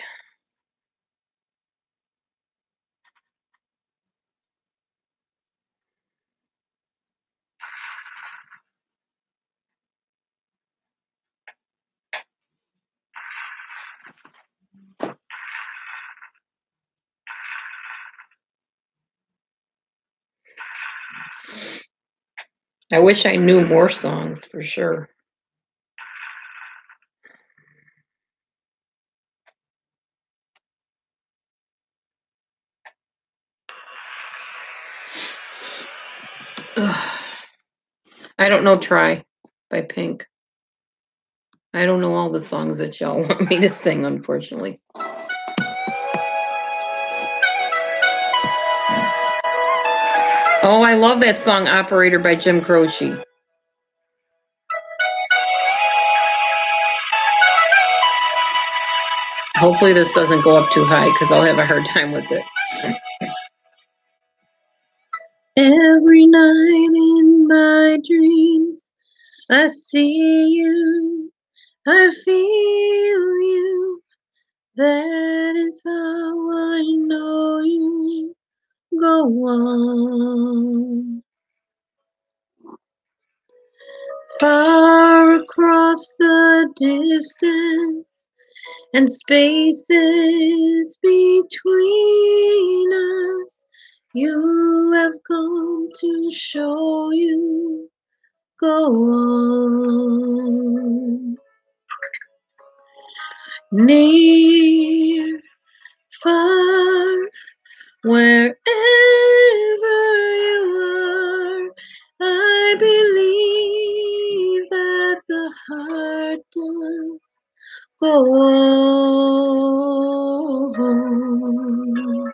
S1: I wish I knew more songs for sure. I don't know Try by Pink. I don't know all the songs that y'all want me to sing, unfortunately. Oh, I love that song, Operator by Jim Croce. Hopefully this doesn't go up too high because I'll have a hard time with it. Every night in my dreams, I see you, I feel you. That is how I know you. Go on. Far across the distance and spaces between us, you have come to show you. Go on. Near, far, wherever you are, I believe that the heart does go on.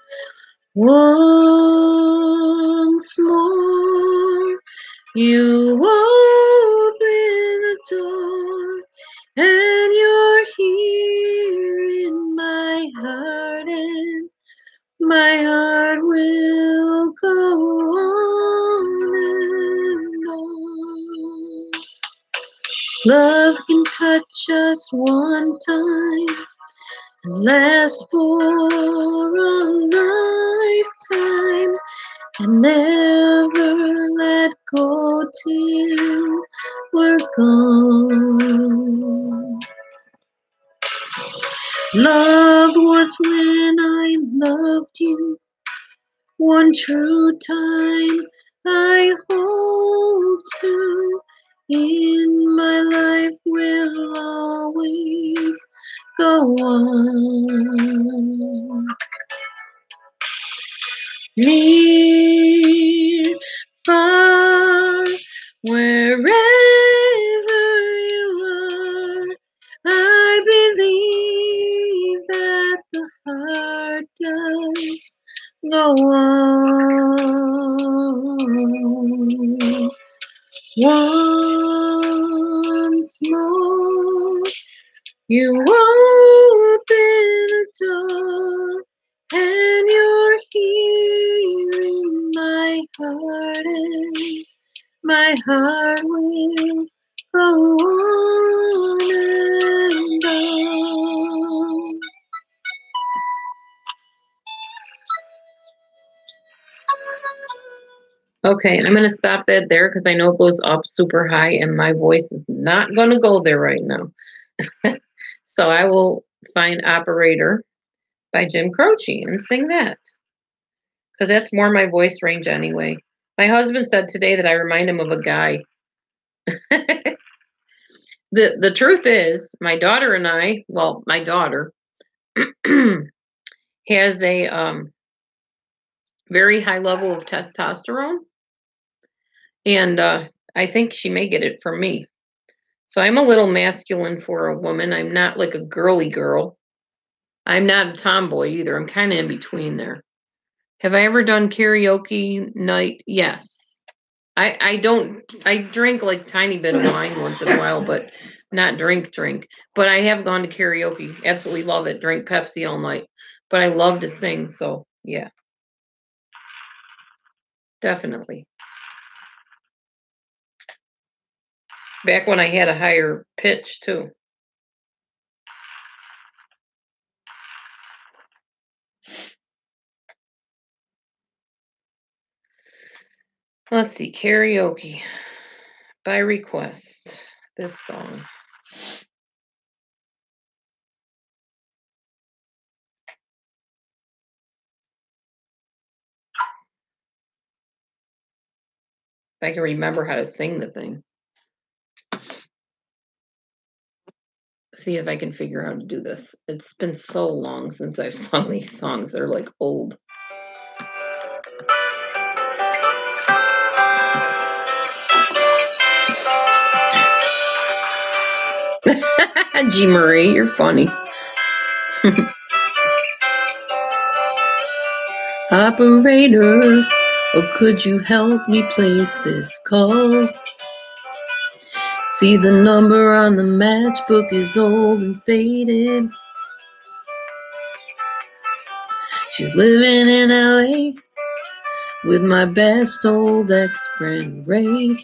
S1: Once more, you open the door, and you're here in my heart, and my heart will go on and on. Love can touch us one time and last for a lifetime, and never let go till we're gone. Love was when I loved you, one true time I hold to. In my life will always go on. Near, far, wherever you are, I believe that the heart does go on. Once more, you open the door, and you're here in my heart, and my heart will go on and on. Okay, I'm going to stop that there because I know it goes up super high and my voice is not going to go there right now. So I will find Operator by Jim Croce and sing that because that's more my voice range anyway. My husband said today that I remind him of a guy. The truth is, my daughter and I, well, my daughter has a very high level of testosterone, and I think she may get it from me. So I'm a little masculine for a woman. I'm not like a girly girl. I'm not a tomboy either. I'm kind of in between there. Have I ever done karaoke night? Yes. I drink like tiny bit of wine once in a while, but not drink. But I have gone to karaoke. Absolutely love it. Drink Pepsi all night. But I love to sing, so yeah. Definitely. Back when I had a higher pitch too. Let's see, karaoke by request. This song. If I can remember how to sing the thing. See if I can figure out how to do this. It's been so long since I've sung these songs. They're like old. G. Marie, you're funny. Operator, oh, could you help me place this call? See, the number on the matchbook is old and faded. She's living in LA with my best old ex-friend Ray.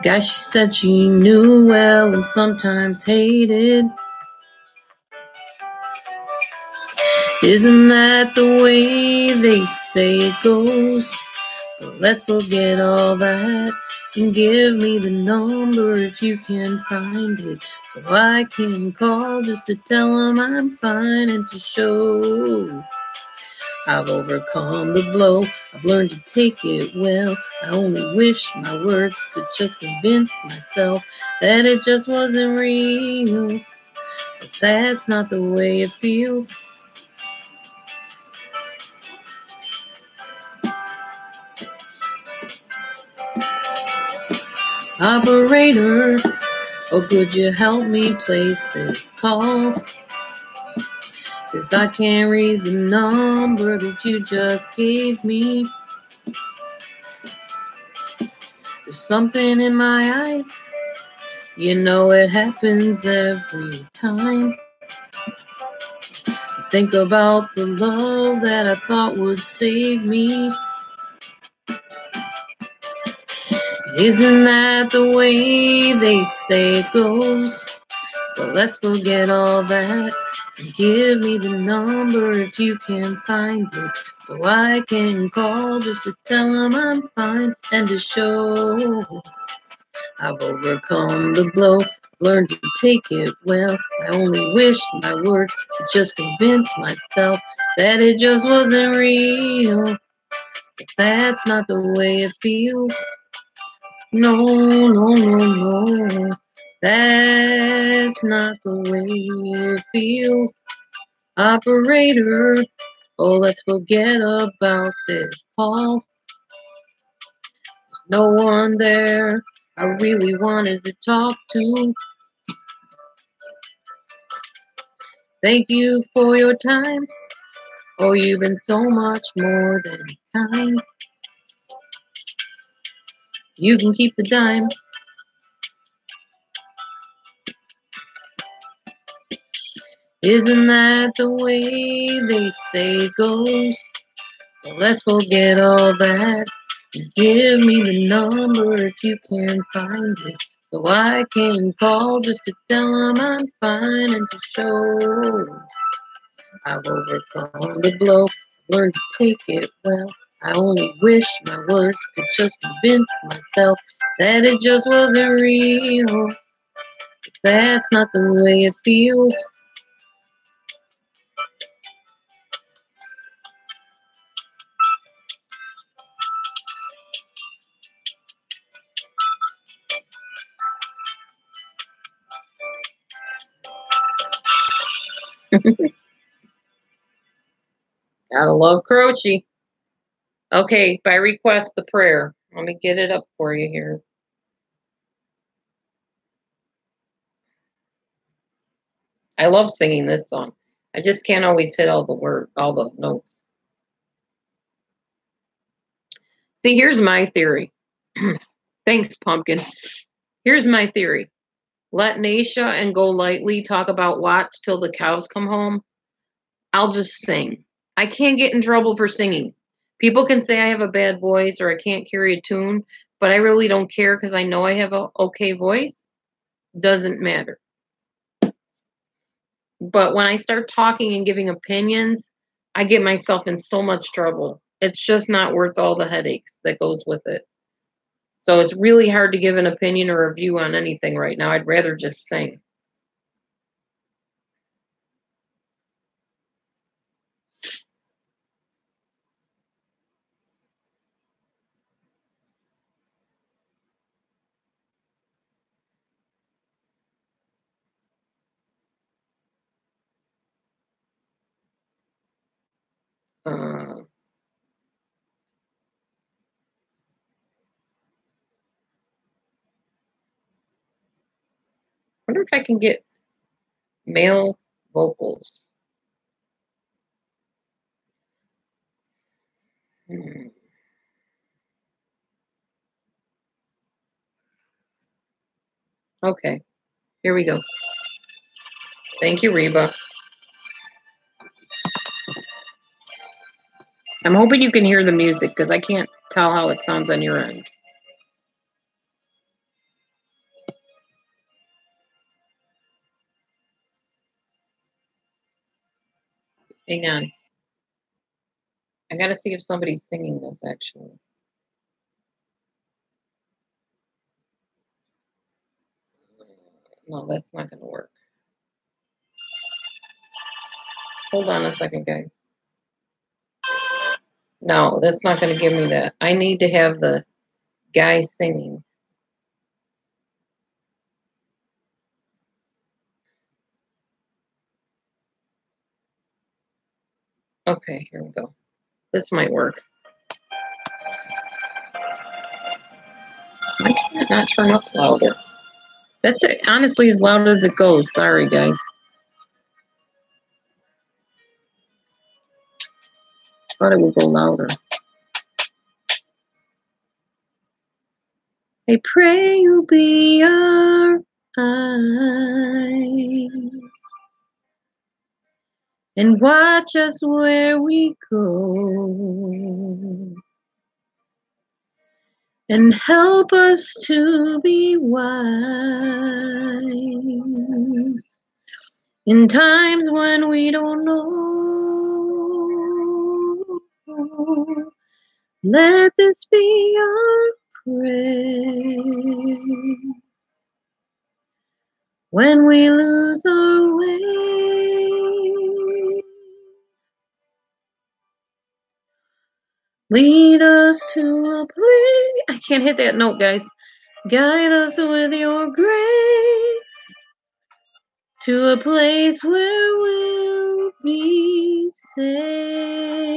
S1: Guy she said she knew well and sometimes hated. Isn't that the way they say it goes? But let's forget all that and give me the number if you can find it, so I can call just to tell them I'm fine and to show I've overcome the blow. I've learned to take it well. I only wish my words could just convince myself that it just wasn't real. But that's not the way it feels. Operator, oh, could you help me place this call? 'Cause I can't read the number that you just gave me. There's something in my eyes. You know it happens every time. Think about the love that I thought would save me. Isn't that the way they say it goes? But let's forget all that and give me the number if you can find it, so I can call just to tell them I'm fine and to show I've overcome the blow, learned to take it well. I only wish my words could just convince myself that it just wasn't real. But that's not the way it feels. No, no, no, no. That's not the way it feels. Operator, oh, let's forget about this call. There's no one there I really wanted to talk to. Thank you for your time. Oh, you've been so much more than kind. You can keep the dime. Isn't that the way they say it goes? Well, let's forget all that. Give me the number if you can find it, so I can call just to tell them I'm fine and to show I've overcome the blow, learned to take it well. I only wish my words could just convince myself that it just wasn't real. That's not the way it feels. Gotta love Croce. Okay, by request, the prayer. Let me get it up for you here. I love singing this song. I just can't always hit all the notes. See, here's my theory. Thanks, Pumpkin. Here's my theory. Let Nasha and Go Lightly talk about Watts till the cows come home. I'll just sing. I can't get in trouble for singing. People can say I have a bad voice or I can't carry a tune, but I really don't care because I know I have an okay voice. Doesn't matter. But when I start talking and giving opinions, I get myself in so much trouble. It's just not worth all the headaches that goes with it. So it's really hard to give an opinion or review on anything right now. I'd rather just sing. Uh, wonder if I can get male vocals. Okay, here we go. Thank you, Reba. I'm hoping you can hear the music because I can't tell how it sounds on your end. Hang on. I gotta see if somebody's singing this actually. No, that's not gonna work. Hold on a second, guys. No, that's not gonna give me that. I need to have the guy singing. Okay, here we go. This might work. Why can't it not turn up louder? That's it, honestly as loud as it goes. Sorry, guys. Thought it would go louder. I pray you'll be our eyes and watch us where we go and help us to be wise in times when we don't know. Let this be our prayer when we lose our way. Lead us to a place. I can't hit that note, guys. Guide us with your grace to a place where we'll be safe.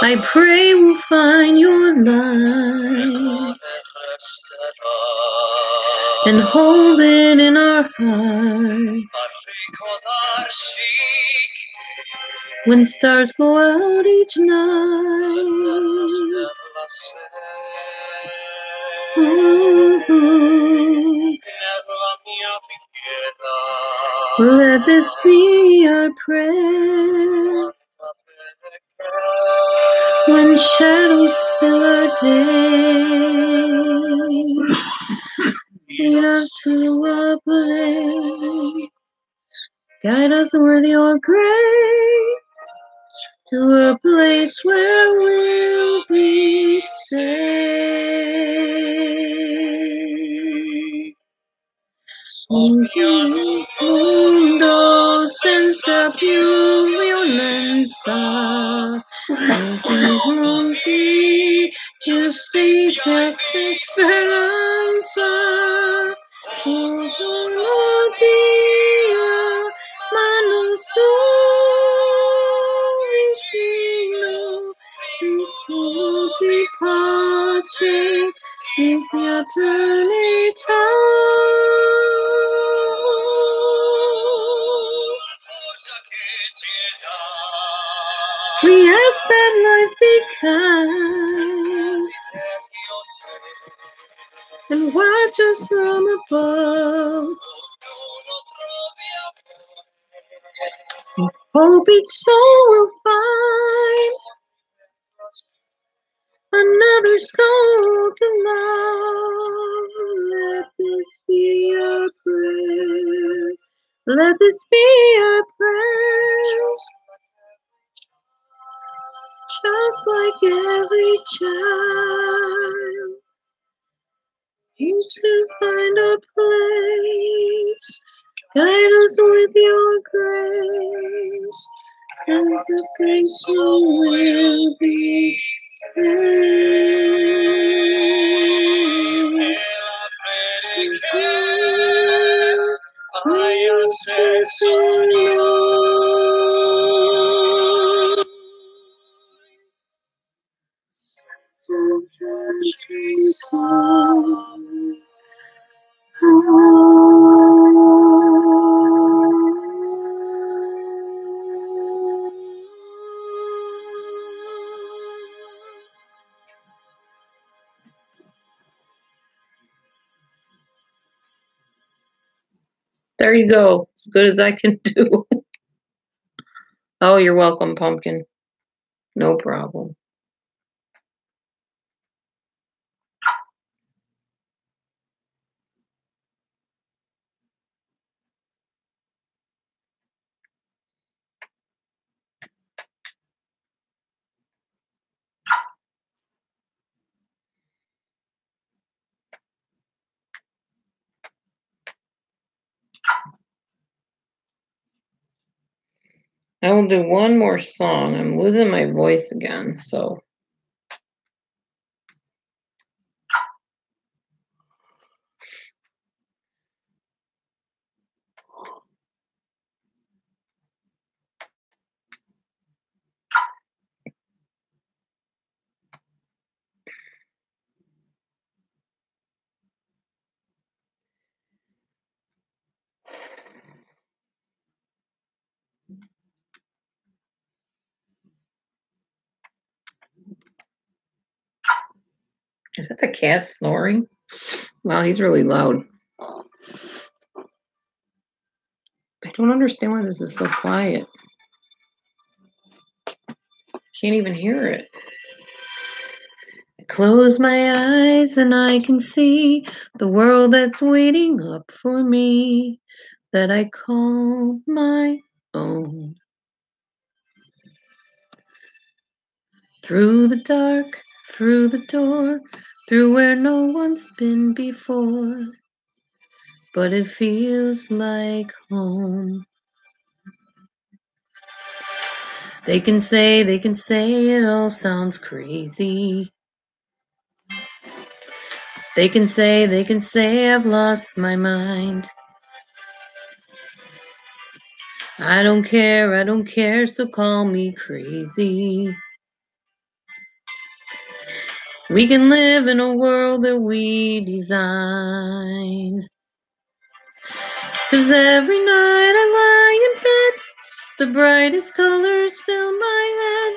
S1: I pray we'll find your light and hold it in our hearts. When stars go out each night, let this be our prayer when shadows fill our day. Lead us to a place, guide us with your grace to a place where we'll be safe. Mundo senza più violenza, confronti, giustizia e speranza. Dia, mano vicino, di pace, di fraternità. We ask that life be kind and watch us from above. Hope each soul will find another soul to love. Let this be our prayer. Let this be our prayer. Just like every child needs to find a place. Guide us with your grace, and the place will be safe. country song. There you go. As good as I can do. Oh, you're welcome, Pumpkin. No problem. I will do one more song. I'm losing my voice again, so. Is that the cat snoring? Wow, he's really loud. I don't understand why this is so quiet. Can't even hear it. I close my eyes and I can see the world that's waiting up for me, that I call my own. Through the dark, through the door, through where no one's been before, but it feels like home. They can say it all sounds crazy. They can say I've lost my mind. I don't care, so call me crazy. We can live in a world that we design. 'Cause every night I lie in bed, the brightest colors fill my head.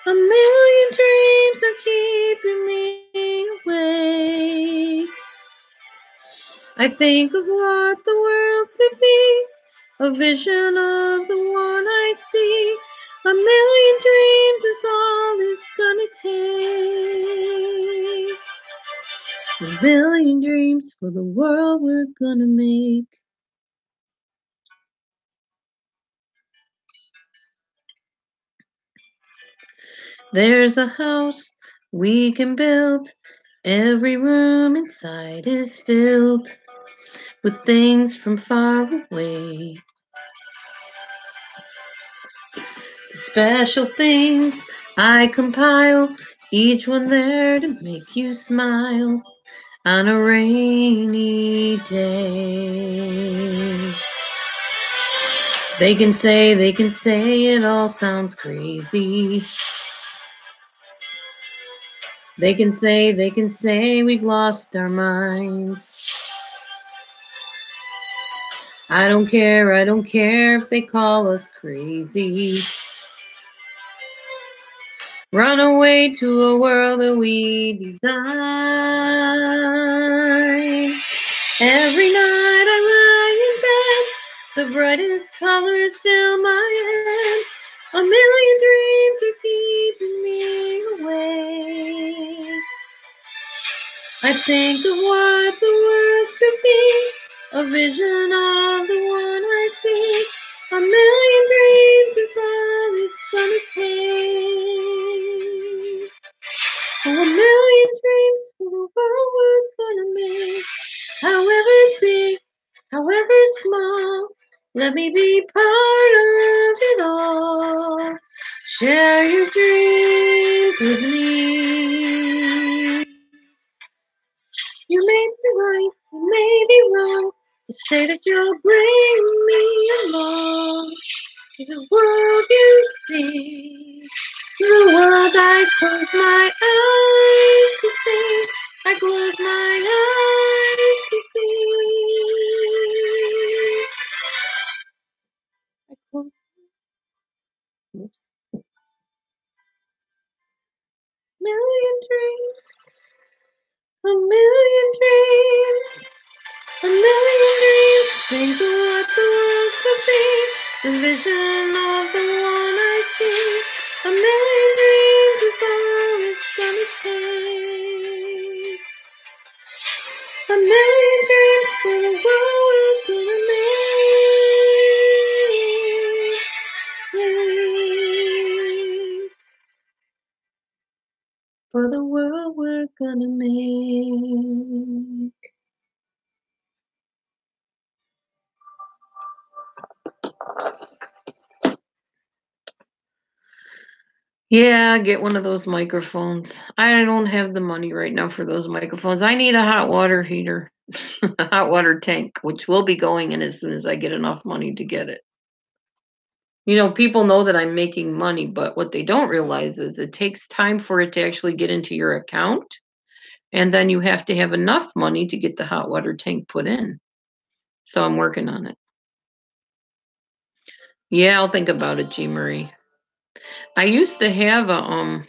S1: A million dreams are keeping me awake. I think of what the world could be, a vision of the one I see. A million dreams is all it's gonna take. A million dreams for the world we're gonna make. There's a house we can build. Every room inside is filled with things from far away. The special things I compile, each one there to make you smile on a rainy day. They can say it all sounds crazy. They can say we've lost our minds. I don't care if they call us crazy. Run away to a world that we design. Every night I lie in bed, the brightest colors fill my head. A million dreams are keeping me awake. I think of what the world could be, a vision of the one I see. A million dreams is all it's gonna take. Oh, a million dreams for the world we're gonna make. However big, however small, let me be part of it all. Share your dreams with me. You may be right, you may be wrong, but say that you'll bring me along to the world you see, to the world I close my eyes to see. a million dreams, a million dreams. Think of what the world could be, the vision of the one I see. A million dreams is all it's gonna take. A million dreams for the world we're gonna make. For the world we're gonna make. Yeah, get one of those microphones. I don't have the money right now for those microphones. I need a hot water heater, a hot water tank, which will be going in as soon as I get enough money to get it. You know, people know that I'm making money, but what they don't realize is it takes time for it to actually get into your account. And then you have to have enough money to get the hot water tank put in. So I'm working on it. Yeah, I'll think about it, G. Marie. I used to have a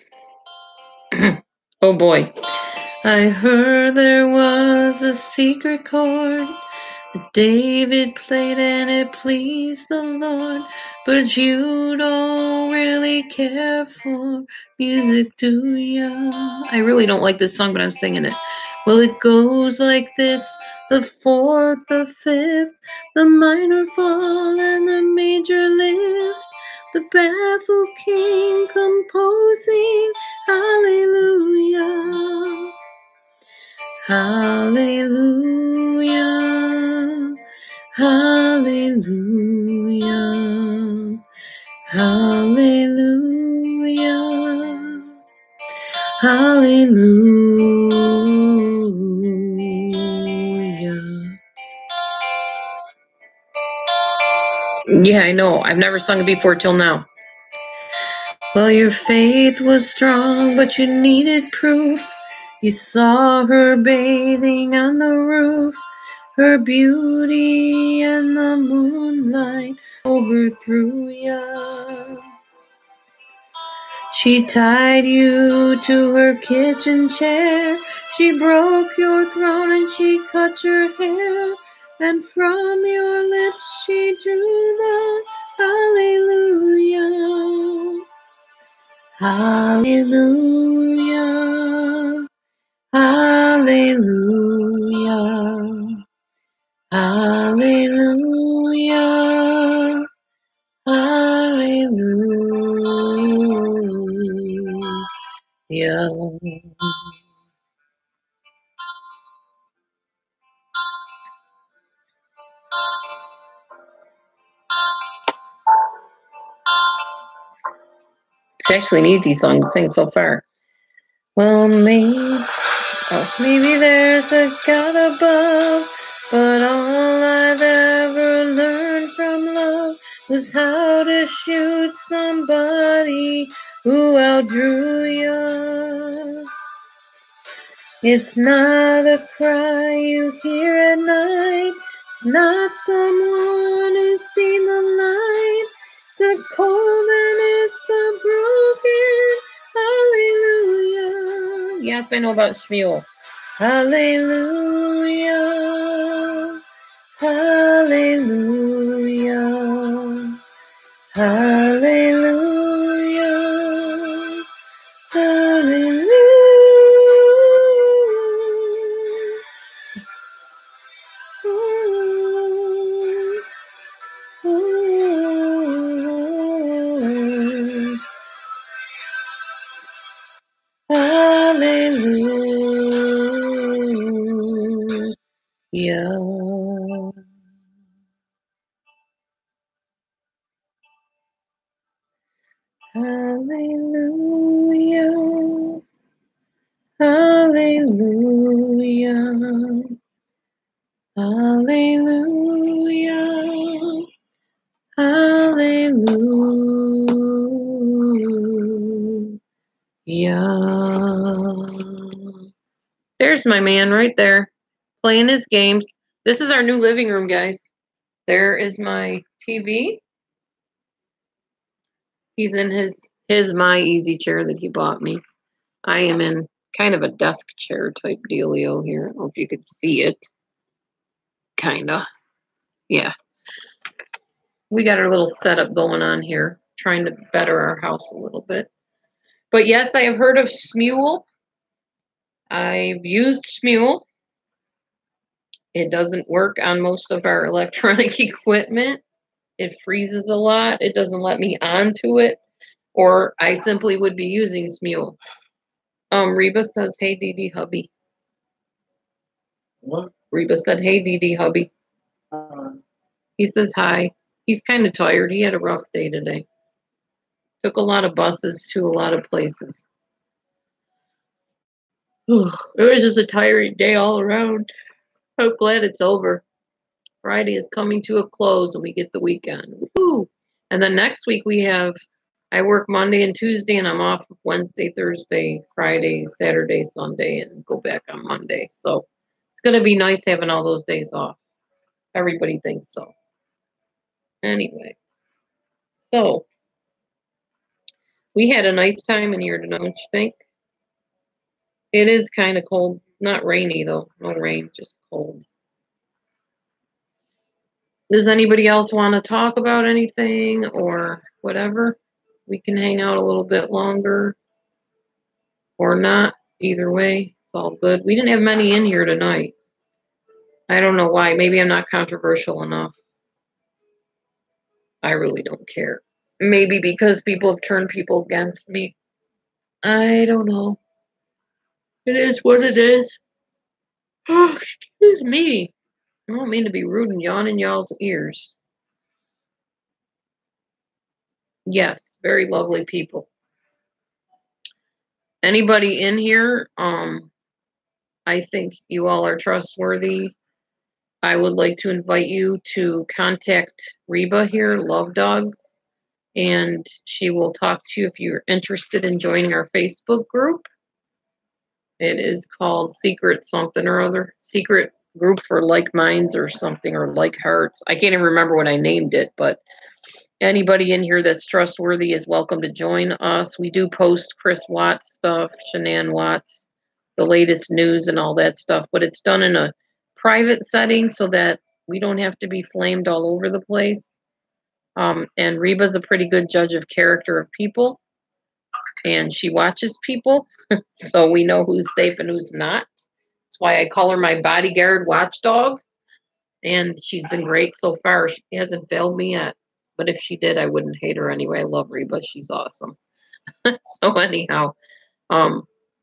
S1: oh boy. I heard there was a secret chord that David played and it pleased the Lord, but you don't really care for music, do ya? I really don't like this song, but I'm singing it. Well, it goes like this: the fourth, the fifth, the minor fall, and the major lift. The baffled king composing hallelujah. Hallelujah, hallelujah, hallelujah, hallelujah. Yeah, I know. I've never sung it before till now. Well, your faith was strong, but you needed proof. You saw her bathing on the roof. Her beauty and the moonlight overthrew ya. She tied you to her kitchen chair. She broke your throne and she cut your hair. And from your lips she drew the hallelujah. Hallelujah. Hallelujah. Hallelujah. Hallelujah. It's actually an easy song to sing so far. Well, maybe there's a God above, but all I've ever learned from love was how to shoot somebody who outdrew you. It's not a cry you hear at night. It's not someone who's seen the light. It's a cold and it's a broken hallelujah. Yes, I know about Shmuel. Hallelujah. Hallelujah. Hallelujah. Hallelujah. Hallelujah. Hallelujah. Hallelujah. Hallelujah. Hallelujah. There's my man right there, playing his games. This is our new living room, guys. There is my TV. He's in his my easy chair that he bought me. I am in kind of a desk chair type dealio here. I don't know if you could see it. Kinda. Yeah. We got our little setup going on here, trying to better our house a little bit. But yes, I have heard of Smule. I've used Smule. It doesn't work on most of our electronic equipment. It freezes a lot. It doesn't let me onto it, or I simply would be using Smule. Reba says, "Hey, DD hubby."
S2: What?
S1: Reba said, "Hey, DD hubby." He says hi. He's kind of tired. He had a rough day today. Took a lot of buses to a lot of places. It was just a tiring day all around. I'm glad it's over. Friday is coming to a close and we get the weekend. Woo! And then next week I work Monday and Tuesday and I'm off Wednesday, Thursday, Friday, Saturday, Sunday, and go back on Monday. So it's going to be nice having all those days off. Everybody thinks so. Anyway, so we had a nice time in here tonight, don't you think? It is kind of cold. Not rainy, though. No rain, just cold. Does anybody else want to talk about anything or whatever? We can hang out a little bit longer or not. Either way, it's all good. We didn't have many in here tonight. I don't know why. Maybe I'm not controversial enough. I really don't care. Maybe because people have turned people against me. I don't know. It is what it is. Oh, excuse me. I don't mean to be rude and yawn in y'all's ears. Yes, very lovely people. Anybody in here, I think you all are trustworthy. I would like to invite you to contact Reba here, Love Dogs, and she will talk to you if you're interested in joining our Facebook group. It is called Secret something or other, Secret Group for Like Minds or something, or Like Hearts. I can't even remember what I named it, but anybody in here that's trustworthy is welcome to join us. We do post Chris Watts stuff, Shanann Watts, the latest news and all that stuff, but it's done in a private setting so that we don't have to be flamed all over the place. And Reba's a pretty good judge of character of people, and she watches people, so we know who's safe and who's not. That's why I call her my bodyguard watchdog, and she's been great so far. She hasn't failed me yet. But if she did, I wouldn't hate her anyway. I love Reba. She's awesome. So anyhow,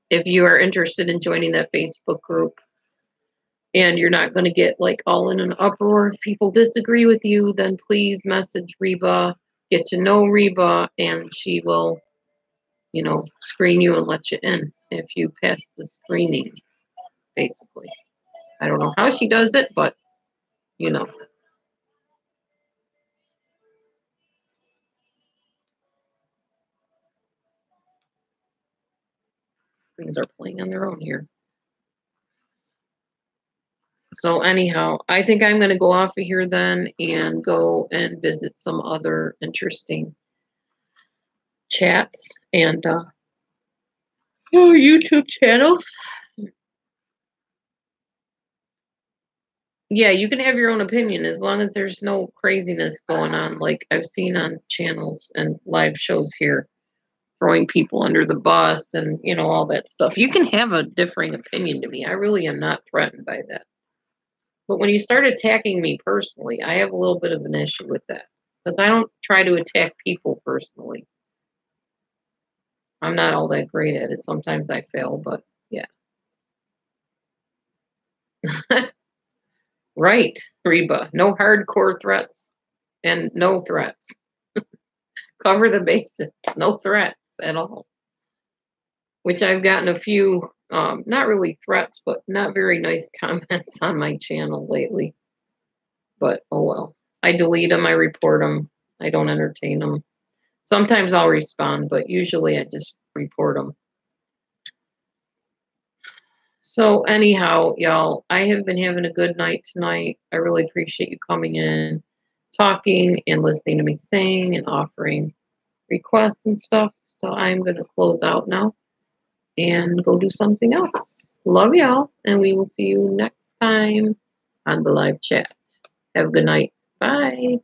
S1: if you are interested in joining that Facebook group and you're not going to get like all in an uproar if people disagree with you, then please message Reba, get to know Reba, and she will, screen you and let you in if you pass the screening, basically. I don't know how she does it, but things are playing on their own here. So anyhow, I think I'm going to go off of here then and go and visit some other interesting chats and YouTube channels. Yeah, you can have your own opinion as long as there's no craziness going on like I've seen on channels and live shows here, throwing people under the bus and, all that stuff. You can have a differing opinion to me. I really am not threatened by that. But when you start attacking me personally, I have a little bit of an issue with that because I don't try to attack people personally. I'm not all that great at it. Sometimes I fail, but yeah. Right, Reba. No hardcore threats and no threats. Cover the bases. No threats at all. Which I've gotten a few, not really threats, but not very nice comments on my channel lately. But oh well. I delete them. I report them. I don't entertain them. Sometimes I'll respond, but usually I just report them. So anyhow, y'all, I have been having a good night tonight. I really appreciate you coming in, talking, and listening to me sing and offering requests and stuff. So I'm going to close out now. and go do something else. Love y'all, and we will see you next time on the live chat. Have a good night. Bye.